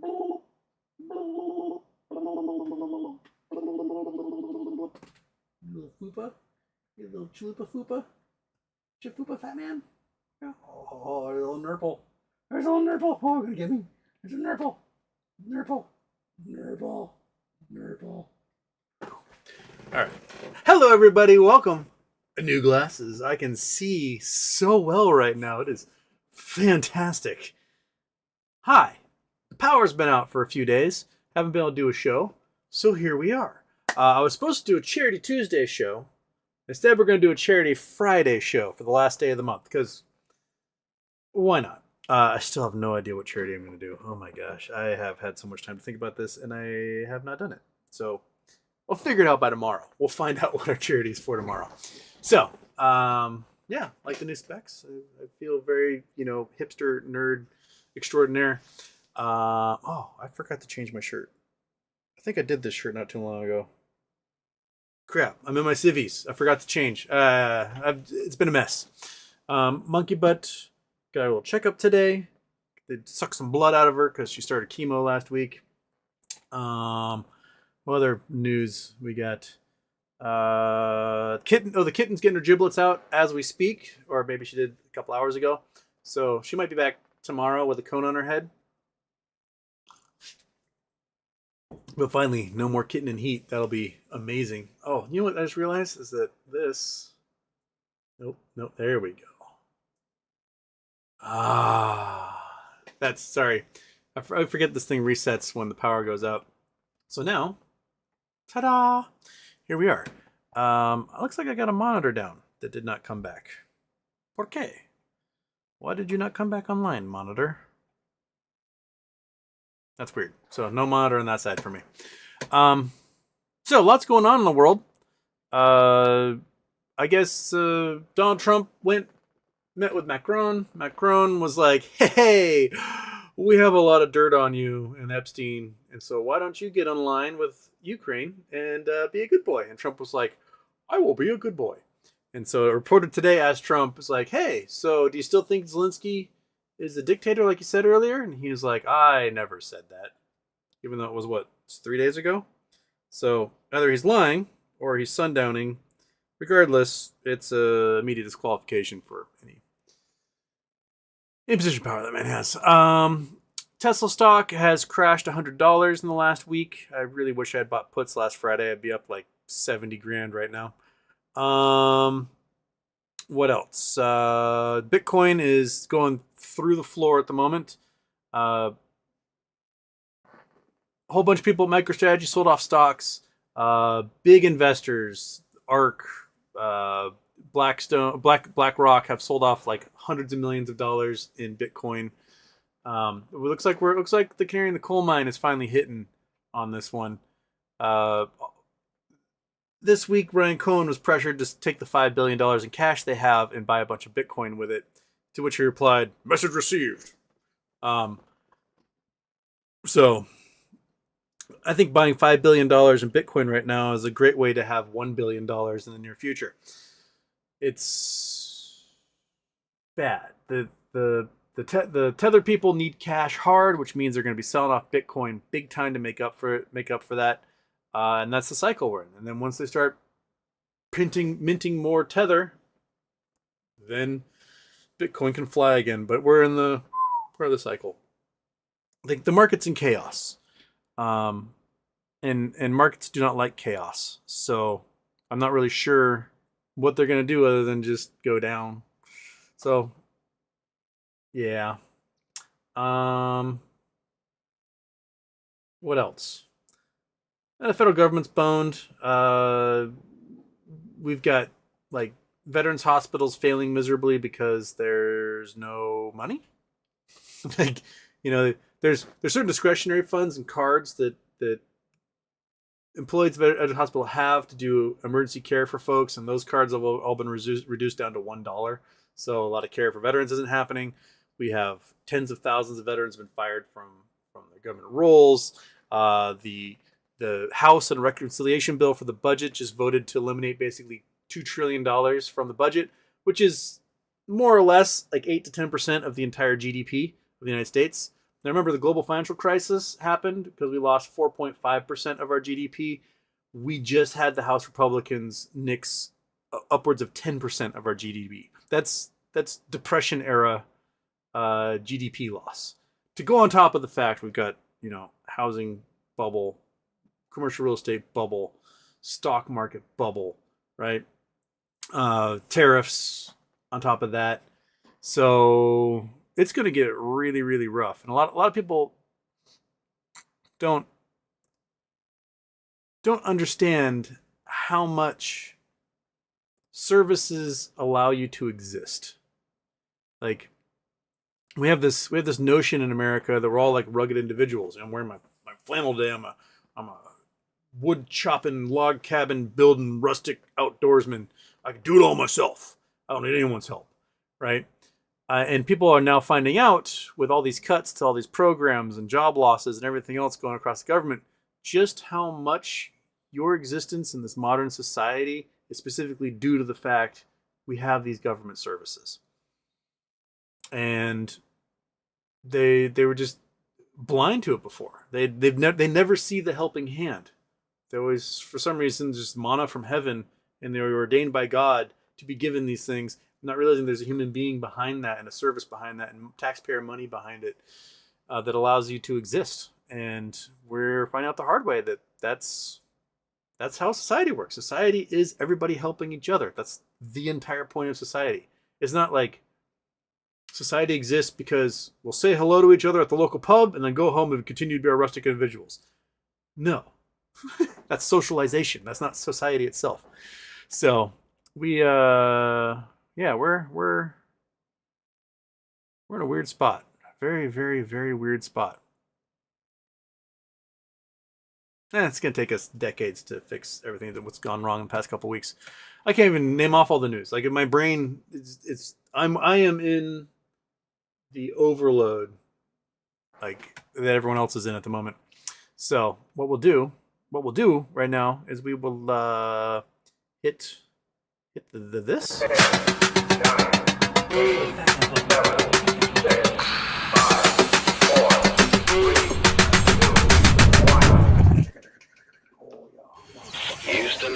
Little fupa? You little chalupa fupa? Chafupa fat man? Oh, there's a little nurple. There's a little nurple. Oh, gonna get me. There's a nurple. Nurple. Nurple. Nurple. Alright. Hello, everybody. Welcome. New glasses. I can see so well right now. It is fantastic. Hi. The power's been out for a few days. Haven't been able to do a show. So here we are. I was supposed to do a Charity Tuesday show. Instead, we're going to do a Charity Friday show for the last day of the month. Because why not? I still have no idea what charity I'm going to do. Oh my gosh. I have had so much time to think about this, and I have not done it. So we'll figure it out by tomorrow. We'll find out what our charity is for tomorrow. So, yeah, like the new specs. I feel very, hipster, nerd, extraordinaire. Oh, I forgot to change my shirt. I think I did this shirt not too long ago. Crap, I'm in my civvies. I forgot to change. It's been a mess. Monkey butt got a little checkup today. They sucked some blood out of her because she started chemo last week. What other news we got? Kitten. Oh, the kitten's getting her giblets out as we speak, or maybe she did a couple hours ago. So she might be back tomorrow with a cone on her head. But finally, no more kitten in heat. That'll be amazing. Oh, you know what I just realized is that this... Nope, there we go. Sorry. I forget this thing resets when the power goes out. So now, ta-da! Here we are. It looks like I got a monitor down that did not come back. ¿Por qué? Why did you not come back online, monitor? That's weird. So no monitor on that side for me. So lots going on in the world. I guess Donald Trump met with Macron. Macron was like, hey, we have a lot of dirt on you and Epstein. And so why don't you get online with Ukraine and be a good boy? And Trump was like, I will be a good boy. And so a reporter today asked Trump, was like, hey, so do you still think Zelensky is a dictator like you said earlier? And he was like, I never said that. Even though it was, 3 days ago? So either he's lying or he's sundowning. Regardless, it's a immediate disqualification for any position of power that man has. Tesla stock has crashed $100 in the last week. I really wish I had bought puts last Friday. I'd be up like 70 grand right now. What else? Bitcoin is going through the floor at the moment. A whole bunch of people at MicroStrategy sold off stocks. Big investors, ARK, Blackstone, BlackRock have sold off like hundreds of millions of dollars in Bitcoin. It looks like the canary in the coal mine is finally hitting on this one. This week, Ryan Cohen was pressured to take the $5 billion in cash they have and buy a bunch of Bitcoin with it, to which he replied, message received. So I think buying $5 billion in Bitcoin right now is a great way to have $1 billion in the near future. It's bad. The Tether people need cash hard, which means they're going to be selling off Bitcoin big time to make up for that. And that's the cycle we're in. And then once they start minting more Tether, then Bitcoin can fly again. But we're in the cycle. I think the market's in chaos. And markets do not like chaos. So I'm not really sure what they're going to do other than just go down. So, yeah. What else? The federal government's boned. We've got like veterans hospitals failing miserably because there's no money. Like, there's certain discretionary funds and cards that employees at a hospital have to do emergency care for folks, and those cards have all been reduced down to $1. So a lot of care for veterans isn't happening. We have tens of thousands of veterans have been fired from their government roles. The House and Reconciliation Bill for the budget just voted to eliminate basically $2 trillion from the budget, which is more or less like 8 to 10% of the entire GDP of the United States. Now remember, the global financial crisis happened because we lost 4.5% of our GDP. We just had the House Republicans nix upwards of 10% of our GDP. That's Depression era GDP loss. To go on top of the fact we've got, housing bubble, commercial real estate bubble, stock market bubble, right? Tariffs on top of that. So it's going to get really, really rough. And a lot of people don't understand how much services allow you to exist. Like, we have this notion in America that we're all like rugged individuals. I'm wearing my flannel today. I'm a wood chopping, log cabin building, rustic outdoorsman. I can do it all myself. I don't need anyone's help, right? And people are now finding out, with all these cuts to all these programs and job losses and everything else going across the government, just how much your existence in this modern society is specifically due to the fact we have these government services. And they were just blind to it before. They never see the helping hand. They always, for some reason, just manna from heaven, and they were ordained by God to be given these things, not realizing there's a human being behind that and a service behind that and taxpayer money behind it that allows you to exist. And we're finding out the hard way that that's how society works. Society is everybody helping each other. That's the entire point of society. It's not like society exists because we'll say hello to each other at the local pub and then go home and continue to be our rustic individuals. No. That's socialization. That's not society itself. So we're in a weird spot. Very, very, very weird spot. It's going to take us decades to fix everything that's gone wrong in the past couple of weeks. I can't even name off all the news. Like, in my brain, I am in the overload, like, that everyone else is in at the moment. So what we'll do right now is we will hit the this. Houston,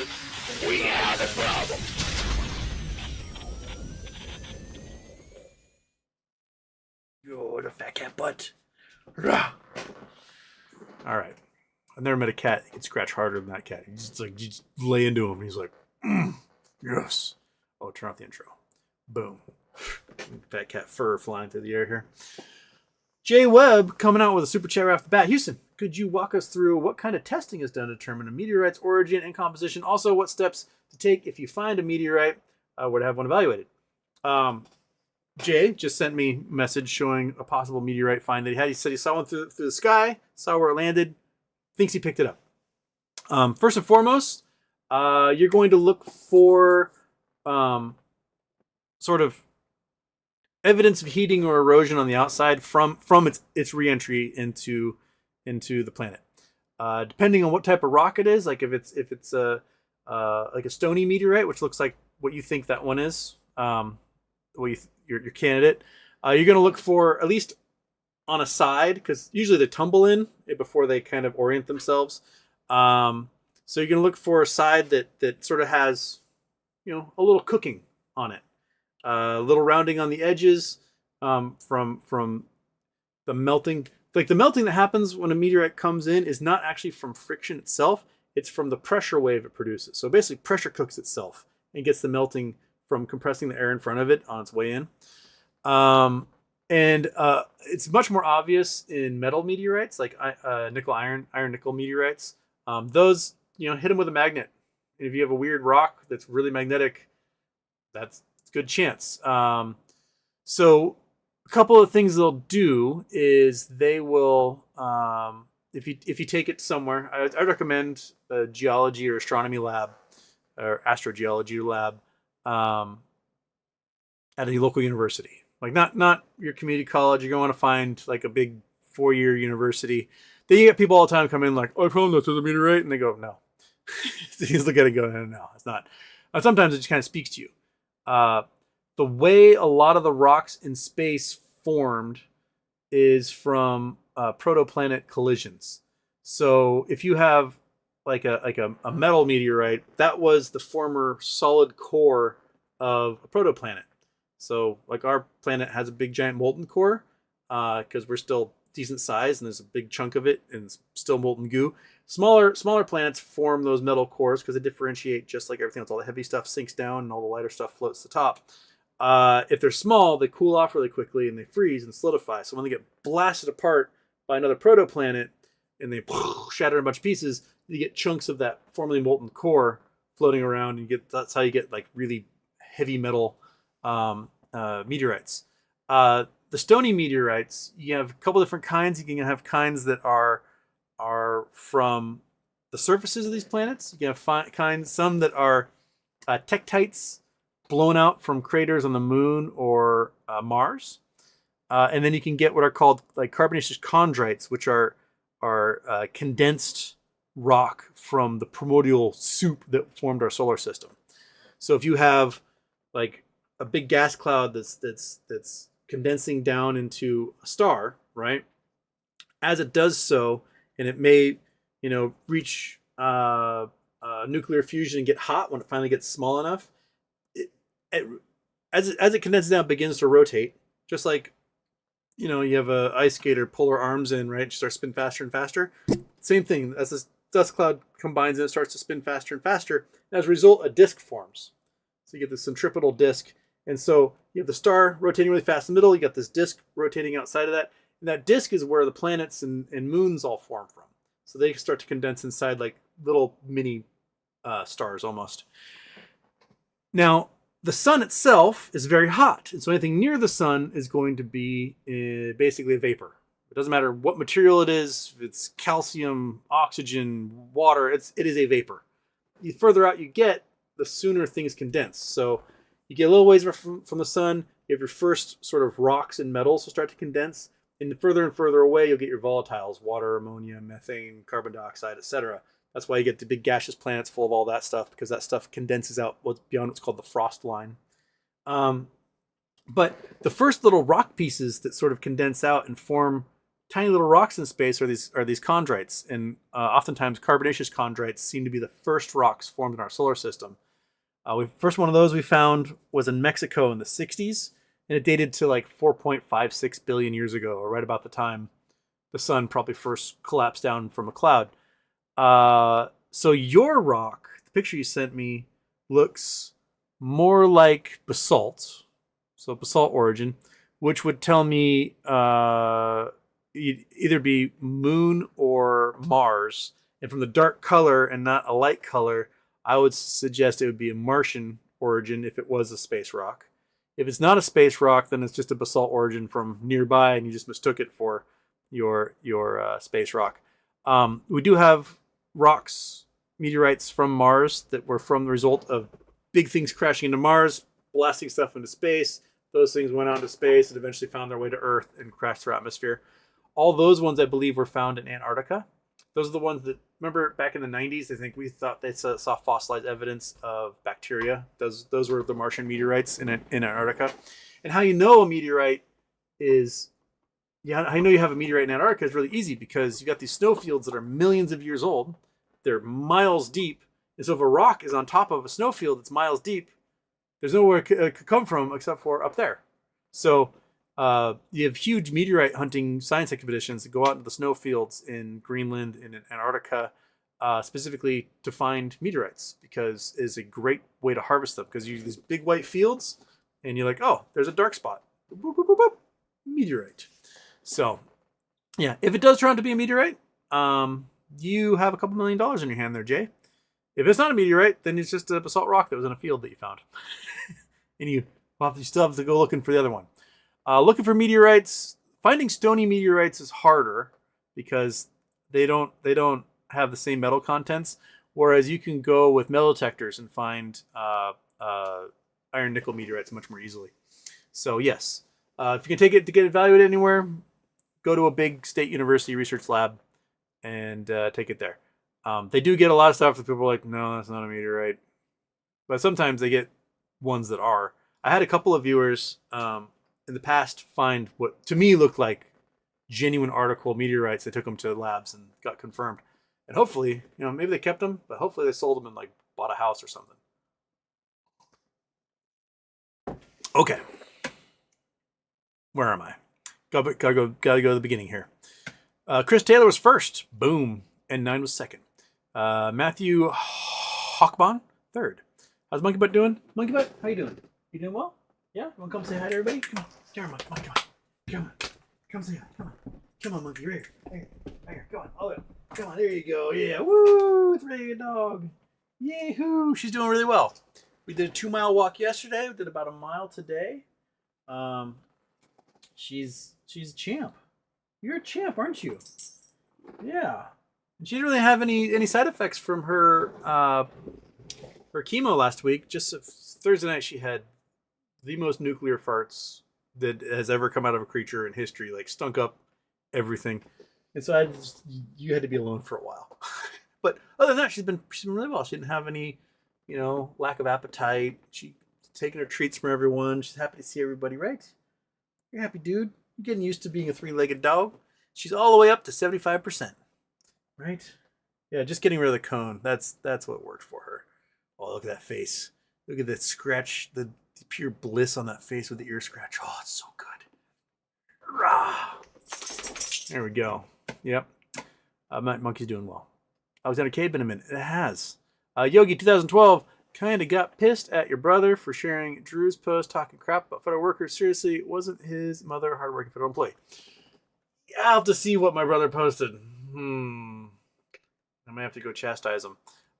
we have a problem. Yo, the fat cat butt. Rah. All right. I've never met a cat that can scratch harder than that cat. You just lay into him. And he's like, yes. Oh, turn off the intro. Boom. Fat cat fur flying through the air here. Jay Webb coming out with a super chat right off the bat. Houston, could you walk us through what kind of testing is done to determine a meteorite's origin and composition? Also, what steps to take if you find a meteorite or to have one evaluated? Jay just sent me a message showing a possible meteorite find that he had. He said he saw one through the sky, saw where it landed, thinks he picked it up. First and foremost, you're going to look for sort of evidence of heating or erosion on the outside from its re-entry into the planet. Depending on what type of rock it is, like if it's like a stony meteorite, which looks like what you think that one is, your candidate, you're going to look for at least on a side, because usually they tumble in before they kind of orient themselves. So you're going to look for a side that sort of has, a little cooking on it, a little rounding on the edges, from the melting. Like, the melting that happens when a meteorite comes in is not actually from friction itself. It's from the pressure wave it produces. So basically pressure cooks itself and gets the melting from compressing the air in front of it on its way in. And it's much more obvious in metal meteorites, like nickel, iron, nickel meteorites. Those, hit them with a magnet. And if you have a weird rock that's really magnetic, that's a good chance. So a couple of things they'll do is they will, if you take it somewhere, I recommend a geology or astronomy lab or astrogeology lab at a local university. Like, not your community college. You're going to want to find like a big 4-year university. Then you get people all the time come in like, oh, I found this with a meteorite, and they go, no. You look at it and go, no, it's not. Sometimes it just kind of speaks to you. The way a lot of the rocks in space formed is from protoplanet collisions. So if you have like a metal meteorite, that was the former solid core of a protoplanet. So like our planet has a big giant molten core because we're still decent size and there's a big chunk of it and it's still molten goo. Smaller planets form those metal cores because they differentiate just like everything else. All the heavy stuff sinks down and all the lighter stuff floats to the top. If they're small, they cool off really quickly and they freeze and solidify. So when they get blasted apart by another protoplanet and they shatter in a bunch of pieces, you get chunks of that formerly molten core floating around, and that's how you get like really heavy metal meteorites. The stony meteorites, you have a couple different kinds. You can have kinds that are from the surfaces of these planets. You can have some that are tektites blown out from craters on the moon or Mars. And then you can get what are called like carbonaceous chondrites, which are condensed rock from the primordial soup that formed our solar system. So if you have like a big gas cloud that's condensing down into a star, right? As it does so, and it may, reach nuclear fusion and get hot when it finally gets small enough. As it condenses down, it begins to rotate, just like you have a ice skater pull her arms in, right? She starts to spin faster and faster. Same thing. As this dust cloud combines and it starts to spin faster and faster. And as a result, a disk forms. So you get this centripetal disk. And so you have the star rotating really fast in the middle. You got this disk rotating outside of that. And that disk is where the planets and moons all form from. So they start to condense inside like little mini stars almost. Now, the sun itself is very hot. And so anything near the sun is going to be basically a vapor. It doesn't matter what material it is. If it's calcium, oxygen, water, it is a vapor. The further out you get, the sooner things condense. So you get a little ways from the sun, you have your first sort of rocks and metals will start to condense. And further away, you'll get your volatiles, water, ammonia, methane, carbon dioxide, etc. That's why you get the big gaseous planets full of all that stuff, because that stuff condenses out what's beyond what's called the frost line. But the first little rock pieces that sort of condense out and form tiny little rocks in space are these chondrites. And oftentimes carbonaceous chondrites seem to be the first rocks formed in our solar system. First one of those we found was in Mexico in the 60s, and it dated to like 4.56 billion years ago, or right about the time the sun probably first collapsed down from a cloud. So your rock, the picture you sent me, looks more like basalt. So basalt origin, which would tell me you'd either be moon or Mars. And from the dark color and not a light color, I would suggest it would be a Martian origin if it was a space rock. If it's not a space rock, then it's just a basalt origin from nearby, and you just mistook it for your space rock. We do have rocks, meteorites from Mars that were from the result of big things crashing into Mars, blasting stuff into space. Those things went out into space and eventually found their way to Earth and crashed through atmosphere. All those ones, I believe, were found in Antarctica. Those are the ones that, remember back in the 90s, I think we thought they saw fossilized evidence of bacteria. Those were the Martian meteorites in Antarctica. And how you know a meteorite is, how you know you have a meteorite in Antarctica is really easy, because you got these snowfields that are millions of years old. They're miles deep. And so if a rock is on top of a snowfield that's miles deep, there's nowhere it could come from except for up there. So you have huge meteorite hunting science expeditions that go out into the snowfields in Greenland and in Antarctica, specifically to find meteorites, because it's a great way to harvest them, because you have these big white fields and you're like, oh, there's a dark spot. Boop, boop, boop, boop. Meteorite. So yeah, if it does turn out to be a meteorite, you have a couple $1 million in your hand there, Jay. If it's not a meteorite, then it's just a basalt rock that was in a field that you found. And you still have to go looking for the other one. Looking for meteorites, finding stony meteorites is harder because they don't have the same metal contents. Whereas you can go with metal detectors and find iron nickel meteorites much more easily. So yes, if you can take it to get evaluated anywhere, go to a big state university research lab and take it there. They do get a lot of stuff that people are like, no, that's not a meteorite. But sometimes they get ones that are. I had a couple of viewers in the past find what to me looked like genuine article meteorites. They took them to labs and got confirmed. And hopefully, maybe they kept them, but hopefully they sold them and like bought a house or something. Okay. Where am I? Gotta go to the beginning here. Chris Taylor was first. Boom. And 9 was second. Matthew Hawkbon, third. How's Monkey Butt doing? Monkey Butt, how you doing? You doing well? Yeah? You want to come say hi to everybody? Come on. Come on, Monkey. Come on. Come say hi. Come on. Come on, Monkey. Right here. Right here. Come on. All the way up. Come on. There you go. Yeah. Woo! 3-legged dog. Yahoo! She's doing really well. We did a 2-mile walk yesterday. We did about a mile today. She's a champ. You're a champ, aren't you? Yeah. And she didn't really have any side effects from her chemo last week. Just Thursday night, she had the most nuclear farts that has ever come out of a creature in history. Like, stunk up everything. And so you had to be alone for a while. But other than that, she's been really well. She didn't have any, lack of appetite. She's taking her treats from everyone. She's happy to see everybody, right? You're happy, dude. You're getting used to being a 3-legged dog. She's all the way up to 75%. Right? Yeah, just getting rid of the cone. That's what worked for her. Oh, look at that face. Look at that scratch, the pure bliss on that face with the ear scratch. Oh, it's so good. Rah. There we go. Yep. Monkey's doing well. Alexander Cade, been a minute. It has. Yogi 2012 kind of got pissed at your brother for sharing Drew's post talking crap about federal workers. Seriously, wasn't his mother a hardworking federal employee? I'll have to see what my brother posted. I might have to go chastise him.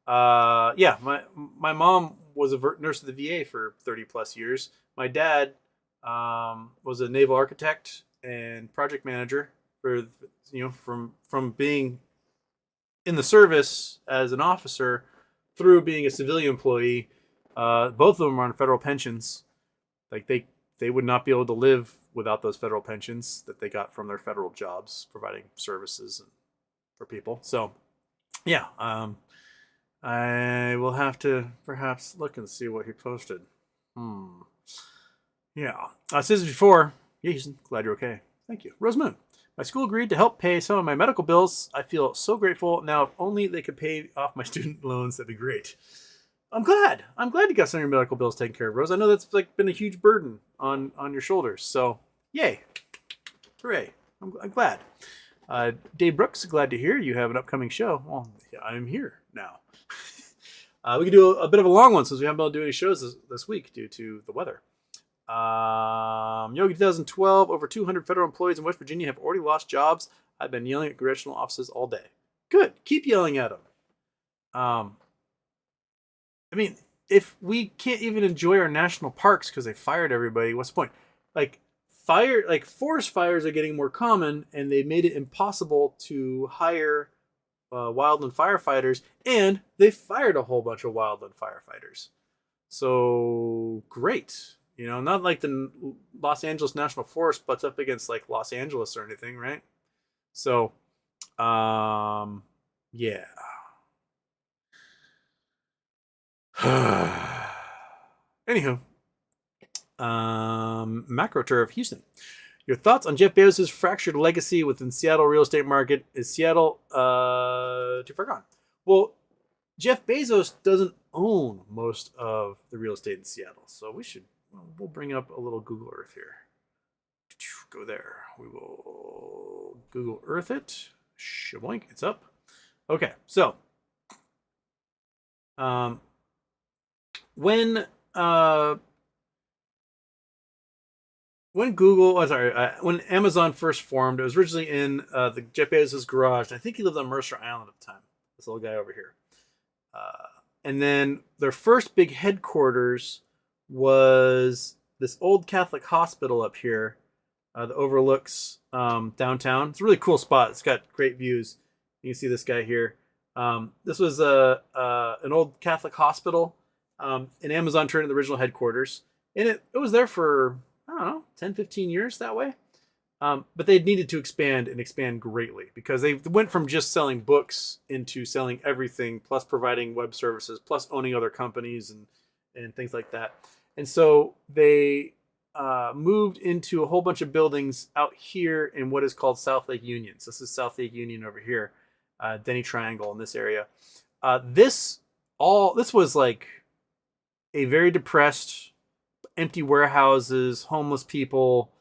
Yeah, my mom was a nurse at the VA for 30 plus years. My dad was a naval architect and project manager for from being in the service as an officer through being a civilian employee. Both of them are on federal pensions. Like they would not be able to live without those federal pensions that they got from their federal jobs providing services for people. So yeah, I will have to perhaps look and see what he posted. Yeah. Since before, yeah, Houston, glad you're okay. Thank you. Rose Moon. My school agreed to help pay some of my medical bills. I feel so grateful. Now, if only they could pay off my student loans, that'd be great. I'm glad. I'm glad you got some of your medical bills taken care of, Rose. I know that's like been a huge burden on your shoulders. So, yay. Hooray. I'm glad. Dave Brooks, glad to hear you have an upcoming show. Well, yeah, I'm here now. We can do a bit of a long one since we haven't been able to do any shows this week due to the weather. Yogi 2012, over 200 federal employees in West Virginia have already lost jobs. I've been yelling at congressional offices all day. Good. Keep yelling at them. I mean, if we can't even enjoy our national parks because they fired everybody, what's the point? Like forest fires are getting more common, and they made it impossible to hire wildland firefighters, and they fired a whole bunch of wildland firefighters. So great. Not like the Los Angeles National Forest butts up against like Los Angeles or anything, right? So, yeah. Anywho, MacroTurf Houston. Your thoughts on Jeff Bezos' fractured legacy within Seattle real estate market? Is Seattle too far gone? Well, Jeff Bezos doesn't own most of the real estate in Seattle, so we'll bring up a little Google Earth here. Go there. We will Google Earth it. Shaboink, it's up. Okay, so when when Amazon first formed, it was originally in the Jeff Bezos' garage. I think he lived on Mercer Island at the time. This little guy over here. And then their first big headquarters was this old Catholic hospital up here that overlooks downtown. It's a really cool spot. It's got great views. You can see this guy here. This was an old Catholic hospital, and Amazon turned into the original headquarters. And it was there for, I don't know, 10, 15 years that way. But they needed to expand greatly because they went from just selling books into selling everything, plus providing web services, plus owning other companies and things like that. And so they moved into a whole bunch of buildings out here in what is called South Lake Union. So this is South Lake Union over here, Denny Triangle in this area. This was like a very depressed, empty warehouses, homeless people,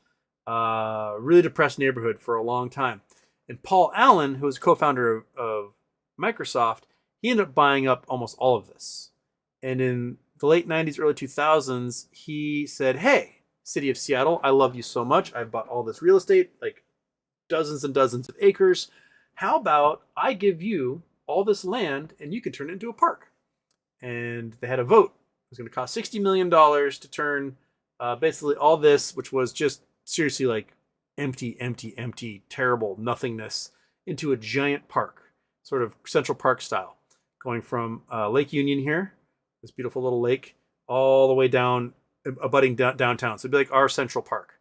really depressed neighborhood for a long time. And Paul Allen, who was co-founder of Microsoft, he ended up buying up almost all of this. And in the late 90s, early 2000s, he said, hey, city of Seattle, I love you so much. I've bought all this real estate, like dozens and dozens of acres. How about I give you all this land and you can turn it into a park? And they had a vote. It was going to cost $60 million to turn basically all this, which was just seriously like empty, terrible nothingness, into a giant park, sort of Central Park style, going from Lake Union here, this beautiful little lake, all the way down, abutting downtown. So it'd be like our Central Park.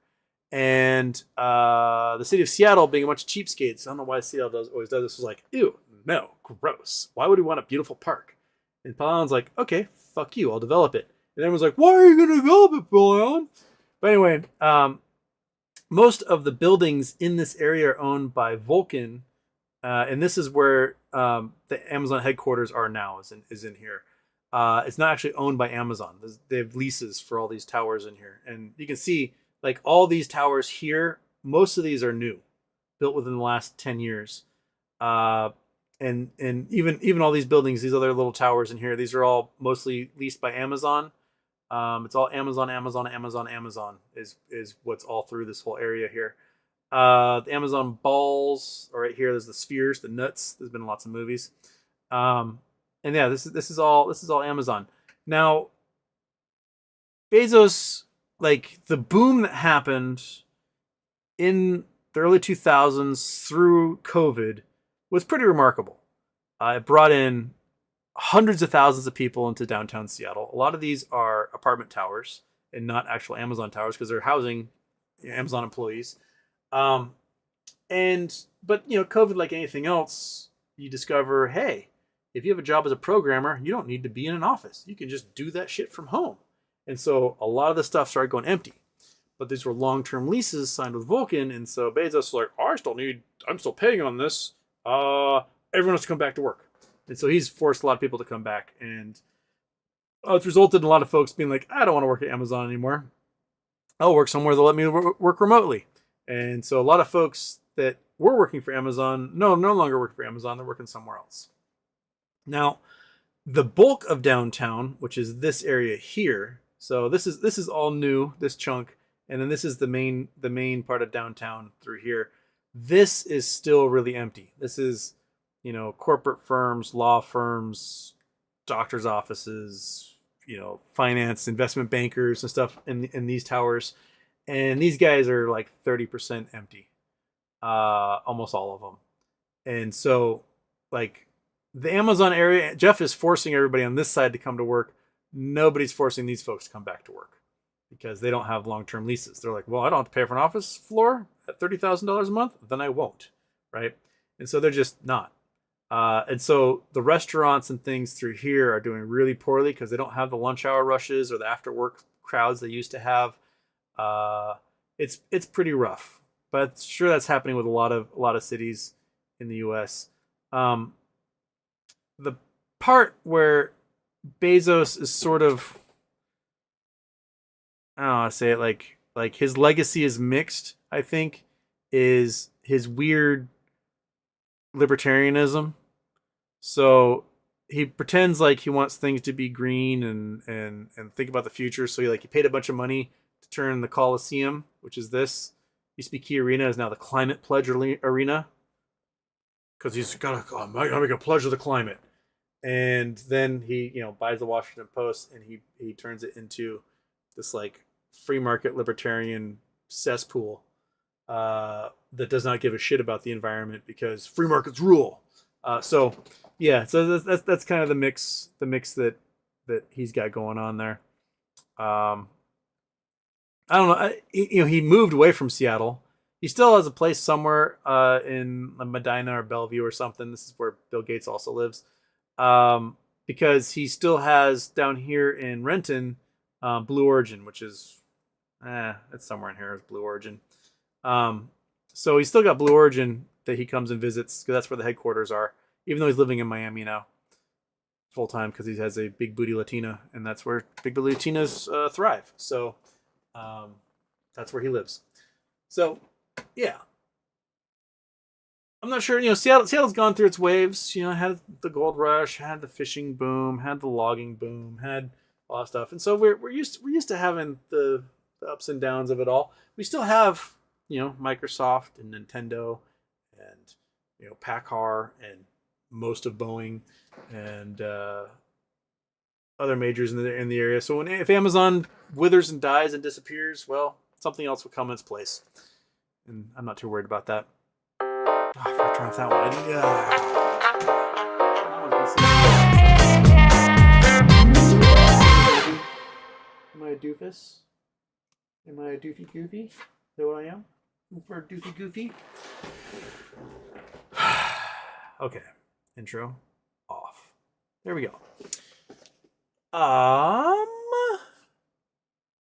And the city of Seattle, being a bunch of cheapskates, I don't know why Seattle always does this, was like, ew, no, gross. Why would we want a beautiful park? And Paul Allen's like, okay, fuck you, I'll develop it. And everyone's like, why are you going to develop it, Paul Allen? But anyway, most of the buildings in this area are owned by Vulcan, and this is where the Amazon headquarters are now, is in here. It's not actually owned by Amazon. They have leases for all these towers in here. And you can see, like, all these towers here, most of these are new, built within the last 10 years. And even all these buildings, these other little towers in here, these are all mostly leased by Amazon. It's all Amazon is what's all through this whole area here. The Amazon balls are right here. There's the spheres, the nuts. There's been lots of movies. And yeah, this is all Amazon. Now, Bezos, like the boom that happened in the early 2000s through COVID was pretty remarkable. It brought in hundreds of thousands of people into downtown Seattle. A lot of these are apartment towers and not actual Amazon towers because they're housing Amazon employees. But COVID, like anything else, you discover, hey, if you have a job as a programmer, you don't need to be in an office. You can just do that shit from home. And so a lot of the stuff started going empty. But these were long-term leases signed with Vulcan, and so Bezos was like, I'm still paying on this. Everyone has to come back to work. And so he's forced a lot of people to come back. And it's resulted in a lot of folks being like, I don't want to work at Amazon anymore. I'll work somewhere they'll let me work remotely. And so a lot of folks that were working for Amazon no longer work for Amazon. They're working somewhere else. Now, the bulk of downtown, which is this area here, so this is all new, this chunk, and then this is the main part of downtown through here. This is still really empty. This is, corporate firms, law firms, doctors' offices, finance, investment bankers and stuff in these towers. And these guys are like 30% empty. Almost all of them. And so, like, the Amazon area, Jeff is forcing everybody on this side to come to work. Nobody's forcing these folks to come back to work because they don't have long-term leases. They're like, well, I don't have to pay for an office floor at $30,000 a month. Then I won't, right? And so they're just not. And so the restaurants and things through here are doing really poorly because they don't have the lunch hour rushes or the after-work crowds they used to have. It's pretty rough, but sure that's happening with a lot of cities in the U.S. The part where Bezos is sort of, I don't know how to say it, like his legacy is mixed, I think, is his weird libertarianism. So he pretends like he wants things to be green and think about the future. So he paid a bunch of money to turn the Coliseum, which is this, used to be Key Arena, is now the Climate Pledge Arena. Because he's got to, I'm going to make a pledge of the climate. And then he, buys the Washington Post and he turns it into this like free market libertarian cesspool that does not give a shit about the environment because free markets rule. So that's kind of the mix that he's got going on there. I don't know. He moved away from Seattle. He still has a place somewhere in Medina or Bellevue or something. This is where Bill Gates also lives. Because he still has down here in Renton, Blue Origin, which is It's somewhere in here. It's Blue Origin. So he's still got Blue Origin that he comes and visits because that's where the headquarters are. Even though he's living in Miami now, full time, because he has a big booty Latina, and that's where big booty Latinas thrive. So that's where he lives. So yeah, I'm not sure. Seattle's gone through its waves. Had the gold rush, had the fishing boom, had the logging boom, had a lot of stuff, and so we're used to having the ups and downs of it all. We still have Microsoft and Nintendo and PACCAR and most of Boeing and other majors in the area. So if Amazon withers and dies and disappears, well, something else will come in its place, and I'm not too worried about that. Oh, I forgot to turn off that one. Am I a doofus? Am I a doofy goofy? Is that what I am? For a doofy goofy? Okay. Intro off. There we go.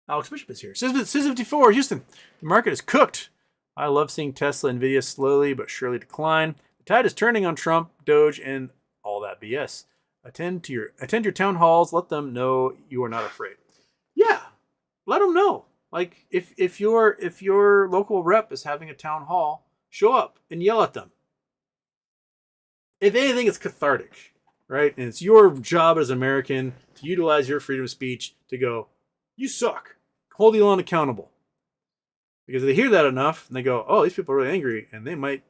Alex Bishop is here. Sis54, Houston. The market is cooked. I love seeing Tesla and Nvidia slowly but surely decline. The tide is turning on Trump, Doge, and all that BS. Attend your town halls. Let them know you are not afraid. Yeah, let them know. Like if your local rep is having a town hall, show up and yell at them. If anything, it's cathartic, right? And it's your job as an American to utilize your freedom of speech to go, you suck. Hold Elon accountable. Because they hear that enough, and they go, oh, these people are really angry, and they might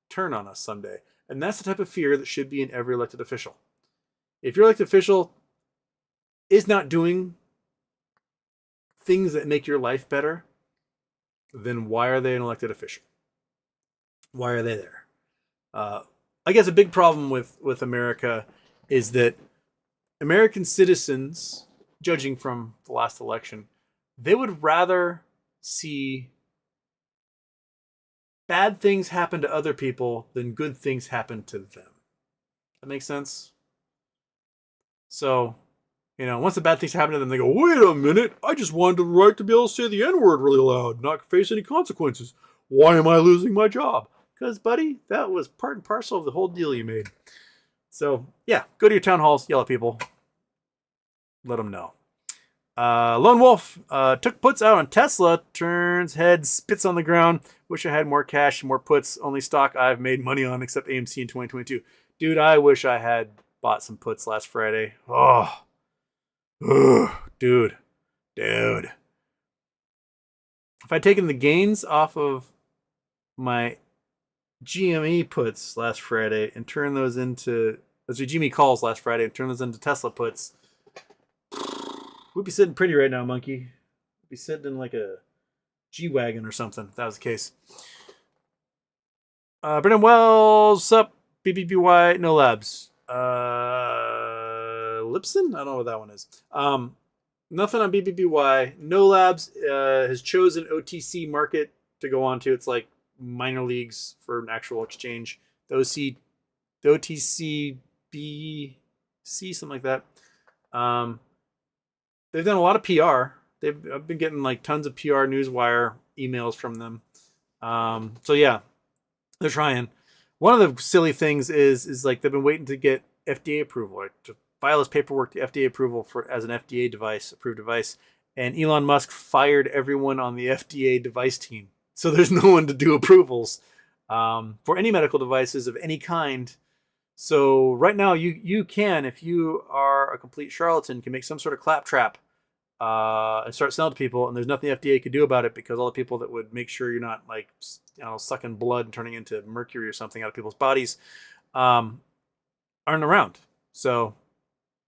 turn on us someday. And that's the type of fear that should be in every elected official. If your elected official is not doing things that make your life better, then why are they an elected official? Why are they there? I guess a big problem with America is that American citizens, judging from the last election, they would rather see bad things happen to other people than good things happen to them. That makes sense? So, once the bad things happen to them, they go, wait a minute, I just wanted the right to be able to say the N-word really loud, not face any consequences. Why am I losing my job? Because, buddy, that was part and parcel of the whole deal you made. So, yeah, go to your town halls, yell at people. Let them know. Lone Wolf took puts out on Tesla, turns head, spits on the ground. Wish I had more cash and more puts. Only stock I've made money on except AMC in 2022. Dude, I wish I had bought some puts last Friday. Oh, dude. If I'd taken the gains off of my GME puts last Friday and turned those into, GME calls last Friday and turned those into Tesla puts, we'd be sitting pretty right now, monkey. We'd be sitting in like a G-Wagon or something, if that was the case. Brendan Wells, sup? BBBY, no labs. Lipson? I don't know what that one is. Nothing on BBBY. No labs has chosen OTC market to go on to. It's like minor leagues for an actual exchange. The OTC BC, something like that. They've done a lot of PR. I've been getting like tons of PR Newswire emails from them. So yeah, they're trying. One of the silly things is like they've been waiting to get FDA approval, right, to file this paperwork to FDA approval as an FDA approved device. And Elon Musk fired everyone on the FDA device team. So there's no one to do approvals for any medical devices of any kind. So right now you can, if you are a complete charlatan, can make some sort of claptrap and start selling to people, and there's nothing the FDA could do about it because all the people that would make sure you're not like sucking blood and turning into mercury or something out of people's bodies aren't around. So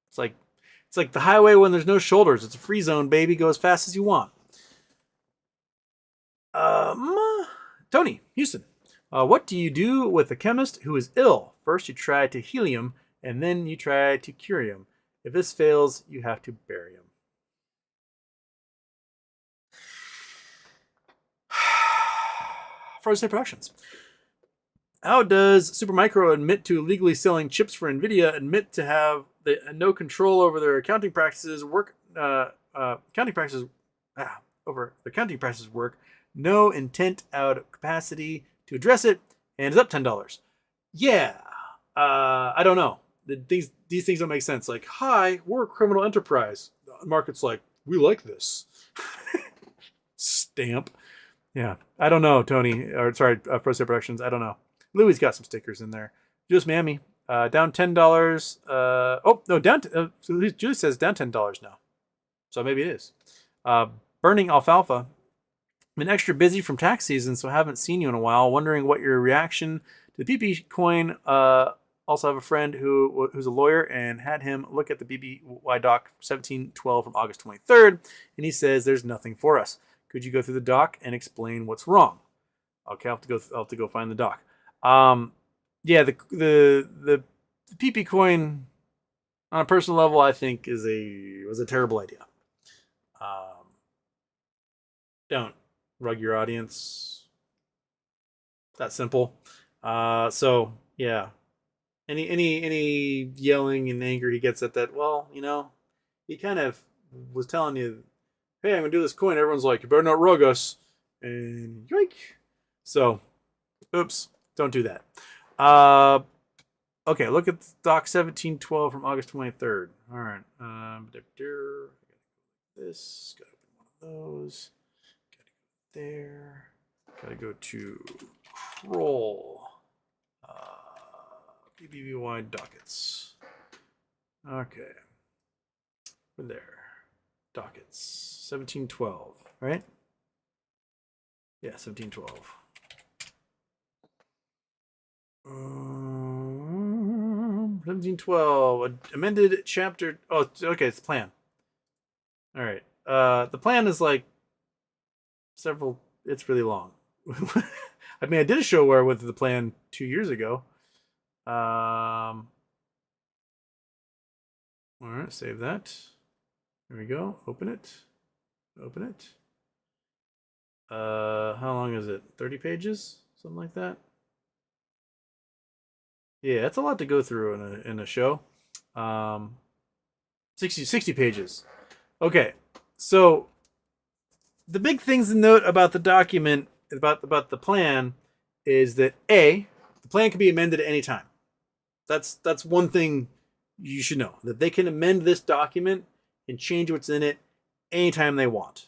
it's like the highway when there's no shoulders. It's a free zone, baby. Go as fast as you want. Tony, Houston. What do you do with a chemist who is ill? First you try to heal him, and then you try to cure him. If this fails, you have to bury him. Frozen Productions. How does Supermicro admit to illegally selling chips for NVIDIA, admit to have no control over their accounting practices, over the accounting practices work, no intent out of capacity to address it, and is up $10. Yeah, I don't know. These things don't make sense. Like, hi, we're a criminal enterprise. The market's like, we like this. Stamp. Yeah, I don't know, Tony. Or sorry, Pro Productions. I don't know. Louis got some stickers in there. Julius Mammy, down $10. Oh no, down. Julie says down $10 now. So maybe it is. Burning Alfalfa. Been extra busy from tax season, so haven't seen you in a while. Wondering what your reaction to the PP coin. Also have a friend who's a lawyer and had him look at the BBY doc 1712 from August 23rd, and he says there's nothing for us. Could you go through the doc and explain what's wrong? Okay, I'll have to go find the doc. Yeah, the PP coin on a personal level, I think was a terrible idea. Don't rug your audience. That simple. So yeah, any yelling and anger he gets at that, well, he kind of was telling you, hey, I'm gonna do this coin. Everyone's like, you better not rug us, and yoink. So, oops, don't do that. Okay, look at Doc 1712 from August 23rd. All right, this, gotta open one of those. Gotta go there. Gotta go to Kroll. BBBY dockets. Okay. We're there. Dockets. 1712, right? Yeah, 1712. 1712. Amended chapter. Oh, okay, it's the plan. All right. The plan is like several. It's really long. I mean, I did a show where I went through the plan 2 years ago. All right, save that. There we go. Open it. Open it. How long is it? 30 pages? Something like that? Yeah, it's a lot to go through in a show. 60 pages. Okay, so the big things to note about the document, about the plan, is that the plan can be amended at any time. That's one thing you should know, that they can amend this document and change what's in it anytime they want.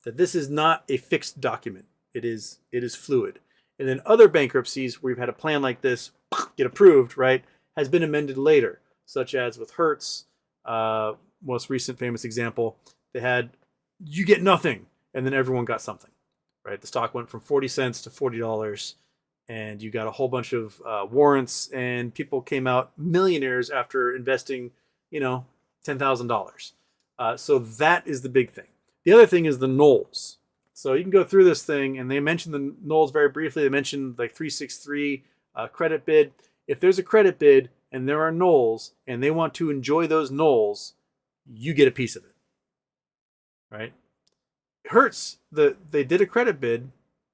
That this is not a fixed document. It is fluid. And then other bankruptcies where you've had a plan like this get approved, right, has been amended later, such as with Hertz, most recent famous example. They had, you get nothing, and then everyone got something, right? The stock went from 40 cents to $40, and you got a whole bunch of warrants, and people came out millionaires after investing, $10,000. So that is the big thing. The other thing is the nulls. So you can go through this thing, and they mentioned the nulls very briefly. They mentioned like 363 credit bid. If there's a credit bid and there are nulls, and they want to enjoy those nulls, you get a piece of it, right? Hertz, they did a credit bid,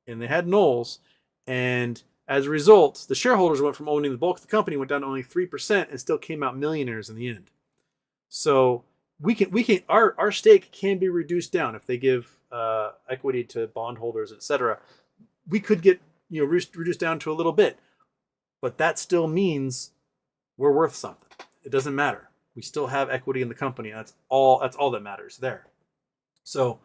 and they had nulls, and as a result, the shareholders went from owning the bulk of the company, went down to only 3%, and still came out millionaires in the end. So we can our stake can be reduced down if they give equity to bondholders, etc. We could get reduced down to a little bit, but that still means we're worth something. It doesn't matter. We still have equity in the company. That's all that matters there. So,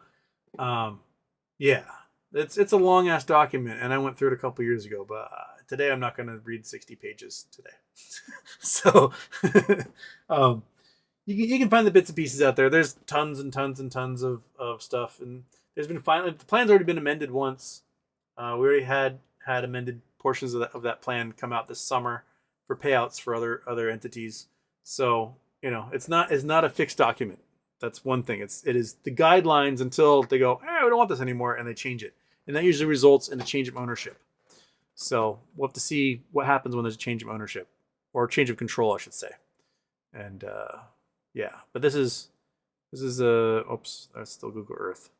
yeah, it's a long ass document, and I went through it a couple years ago, but today I'm not going to read 60 pages today. So, you can find the bits and pieces out there. There's tons and tons and tons of stuff, and there's been the plan's already been amended once. We already had amended portions of that plan come out this summer for payouts for other entities. So it's not a fixed document. That's one thing. It is the guidelines until they go, we don't want this anymore, and they change it, and that usually results in a change of ownership. So we'll have to see what happens when there's a change of ownership, or change of control, I should say. And yeah, but this is oops, that's still Google Earth.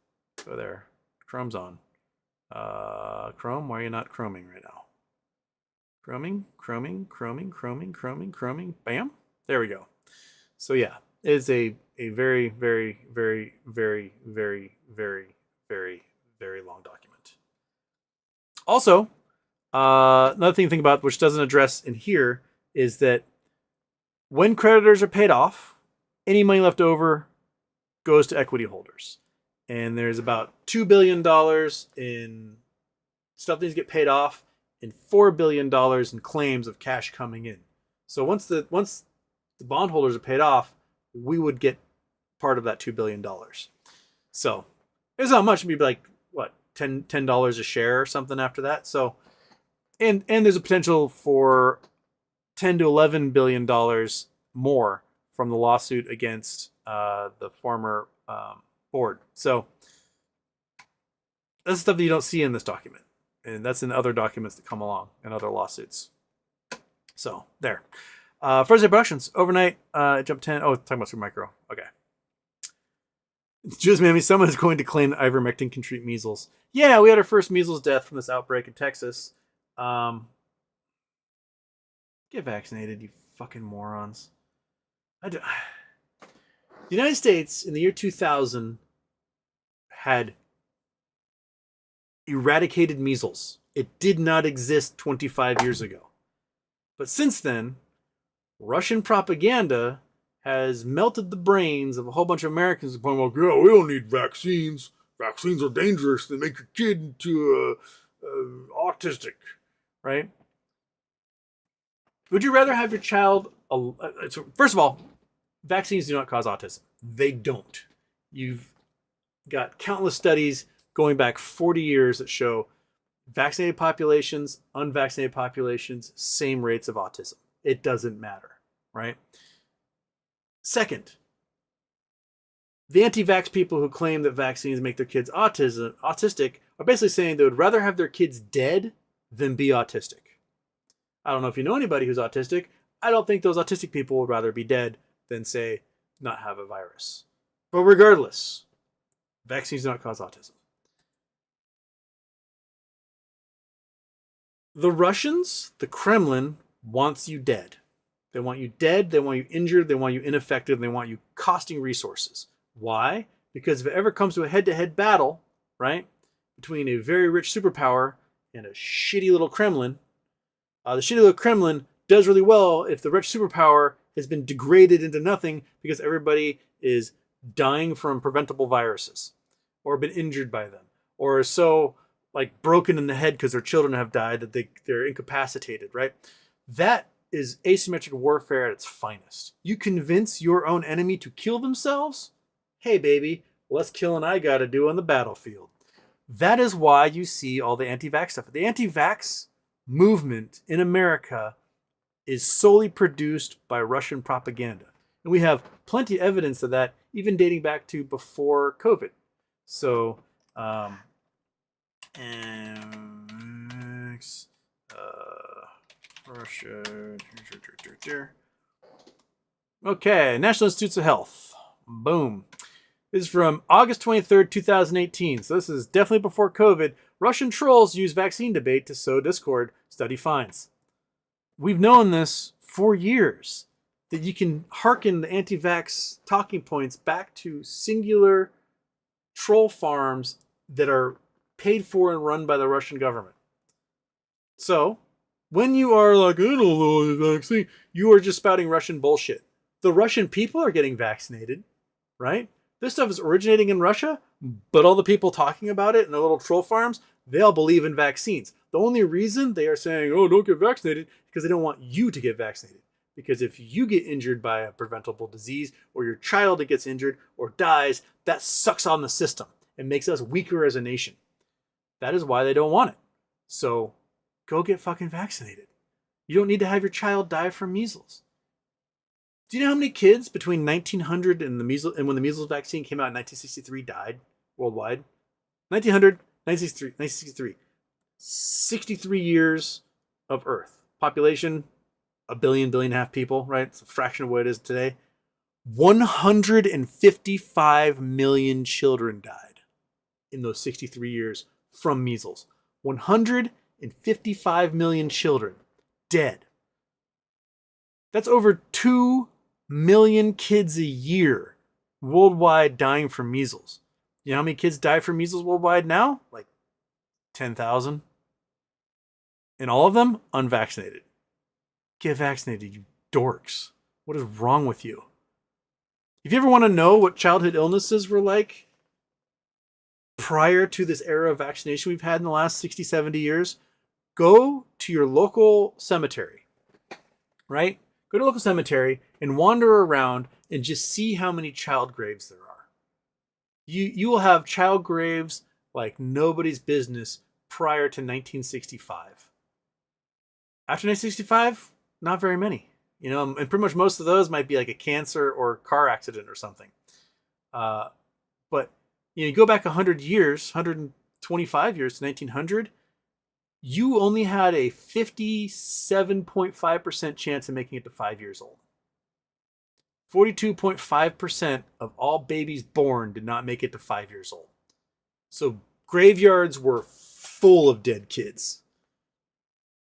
Go there. Chrome's on. Chrome, why are you not chroming right now? Chroming. Bam. There we go. So yeah, it is a very, very, very, very, very, very, very, very long document. Also, another thing to think about, which doesn't address in here, is that when creditors are paid off, any money left over goes to equity holders. And there's about $2 billion in stuff that needs to get paid off and $4 billion in claims of cash coming in. So once the bondholders are paid off, we would get part of that $2 billion. So it's not much. It'd be like, what, $10 a share or something after that. So, and there's a potential for $10 to $11 billion more from the lawsuit against the former board. So that's stuff that you don't see in this document. And that's in other documents that come along and other lawsuits. So there. First day productions. Overnight, jump 10. Oh, talking about Supermicro. Okay. Just Mammy, someone is going to claim that ivermectin can treat measles. Yeah, we had our first measles death from this outbreak in Texas. Get vaccinated, you fucking morons. The United States in the year 2000 had eradicated measles. It did not exist 25 years ago. But since then, Russian propaganda has melted the brains of a whole bunch of Americans to the point where, yeah, we don't need vaccines. Vaccines are dangerous. They make your kid into autistic, right? Would you rather have your child... First of all, vaccines do not cause autism. They don't. You've got countless studies going back 40 years that show vaccinated populations, unvaccinated populations, same rates of autism. It doesn't matter, right? Second, the anti-vax people who claim that vaccines make their kids autistic are basically saying they would rather have their kids dead than be autistic. I don't know if you know anybody who's autistic. I don't think those autistic people would rather be dead than, say, not have a virus. But regardless, vaccines do not cause autism. The Russians, the Kremlin, wants you dead. They want you dead, they want you injured, they want you ineffective, they want you costing resources. Why? Because if it ever comes to a head-to-head battle, right, between a very rich superpower and a shitty little Kremlin, the shitty little Kremlin does really well if the rich superpower has been degraded into nothing because everybody is dying from preventable viruses or been injured by them or are so like broken in the head because their children have died that they're incapacitated, right? That is asymmetric warfare at its finest. You convince your own enemy to kill themselves? Hey, baby, less killing I gotta do on the battlefield. That is why you see all the anti-vax stuff. The anti-vax movement in America is solely produced by Russian propaganda. And we have plenty of evidence of that, even dating back to before COVID. So, Russia. Okay, National Institutes of Health. Boom. This is from August 23rd, 2018. So this is definitely before COVID. Russian trolls use vaccine debate to sow discord. Study finds. We've known this for years, that you can hearken the anti-vax talking points back to singular troll farms that are paid for and run by the Russian government. So, when you are like, I don't know the vaccine, you are just spouting Russian bullshit. The Russian people are getting vaccinated, right? This stuff is originating in Russia, but all the people talking about it in the little troll farms, they all believe in vaccines. The only reason they are saying, oh, don't get vaccinated, because they don't want you to get vaccinated. Because if you get injured by a preventable disease, or your child that gets injured or dies, that sucks on the system and makes us weaker as a nation. That is why they don't want it. So, go get fucking vaccinated. You don't need to have your child die from measles. Do you know how many kids between 1900 and when the measles vaccine came out in 1963 died worldwide? 1900, 1963. 63 years of Earth. Population, a billion and a half people, right? It's a fraction of what it is today. 155 million children died in those 63 years from measles. 155 million children dead. That's over 2 million kids a year worldwide dying from measles. You know how many kids die from measles worldwide now? Like 10,000. And all of them unvaccinated. Get vaccinated, you dorks. What is wrong with you? If you ever want to know what childhood illnesses were like prior to this era of vaccination we've had in the last 60, 70 years, go to your local cemetery, right? Go to a local cemetery and wander around and just see how many child graves there are. You will have child graves like nobody's business prior to 1965. After 1965, not very many. You know, and pretty much most of those might be like a cancer or car accident or something. But you go back 100 years, 125 years to 1900, you only had a 57.5% chance of making it to 5 years old. 42.5% of all babies born did not make it to 5 years old. So graveyards were full of dead kids.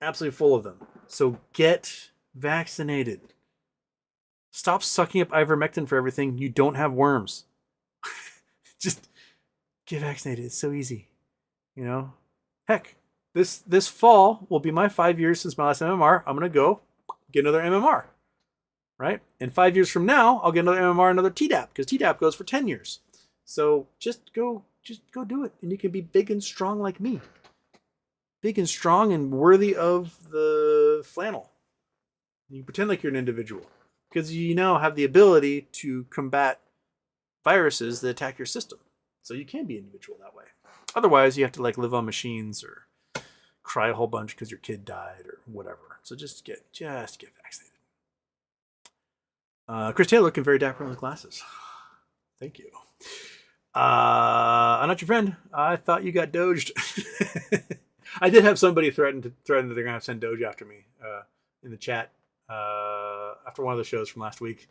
Absolutely full of them. So get vaccinated. Stop sucking up ivermectin for everything. You don't have worms. Just get vaccinated. It's so easy. You know? Heck, this fall will be my 5 years since my last MMR. I'm going to go get another MMR. Right? And 5 years from now, I'll get another MMR, another Tdap, because Tdap goes for 10 years. So just go do it. And you can be big and strong like me. Big and strong and worthy of the flannel. You pretend like you're an individual. Because you now have the ability to combat viruses that attack your system. So you can be an individual that way. Otherwise, you have to like live on machines or cry a whole bunch because your kid died or whatever. So just get vaccinated. Chris Taylor looking very dapper in his glasses. Thank you. I'm not your friend. I thought you got doged. I did have somebody threaten that they're going to send Doge after me in the chat after one of the shows from last week.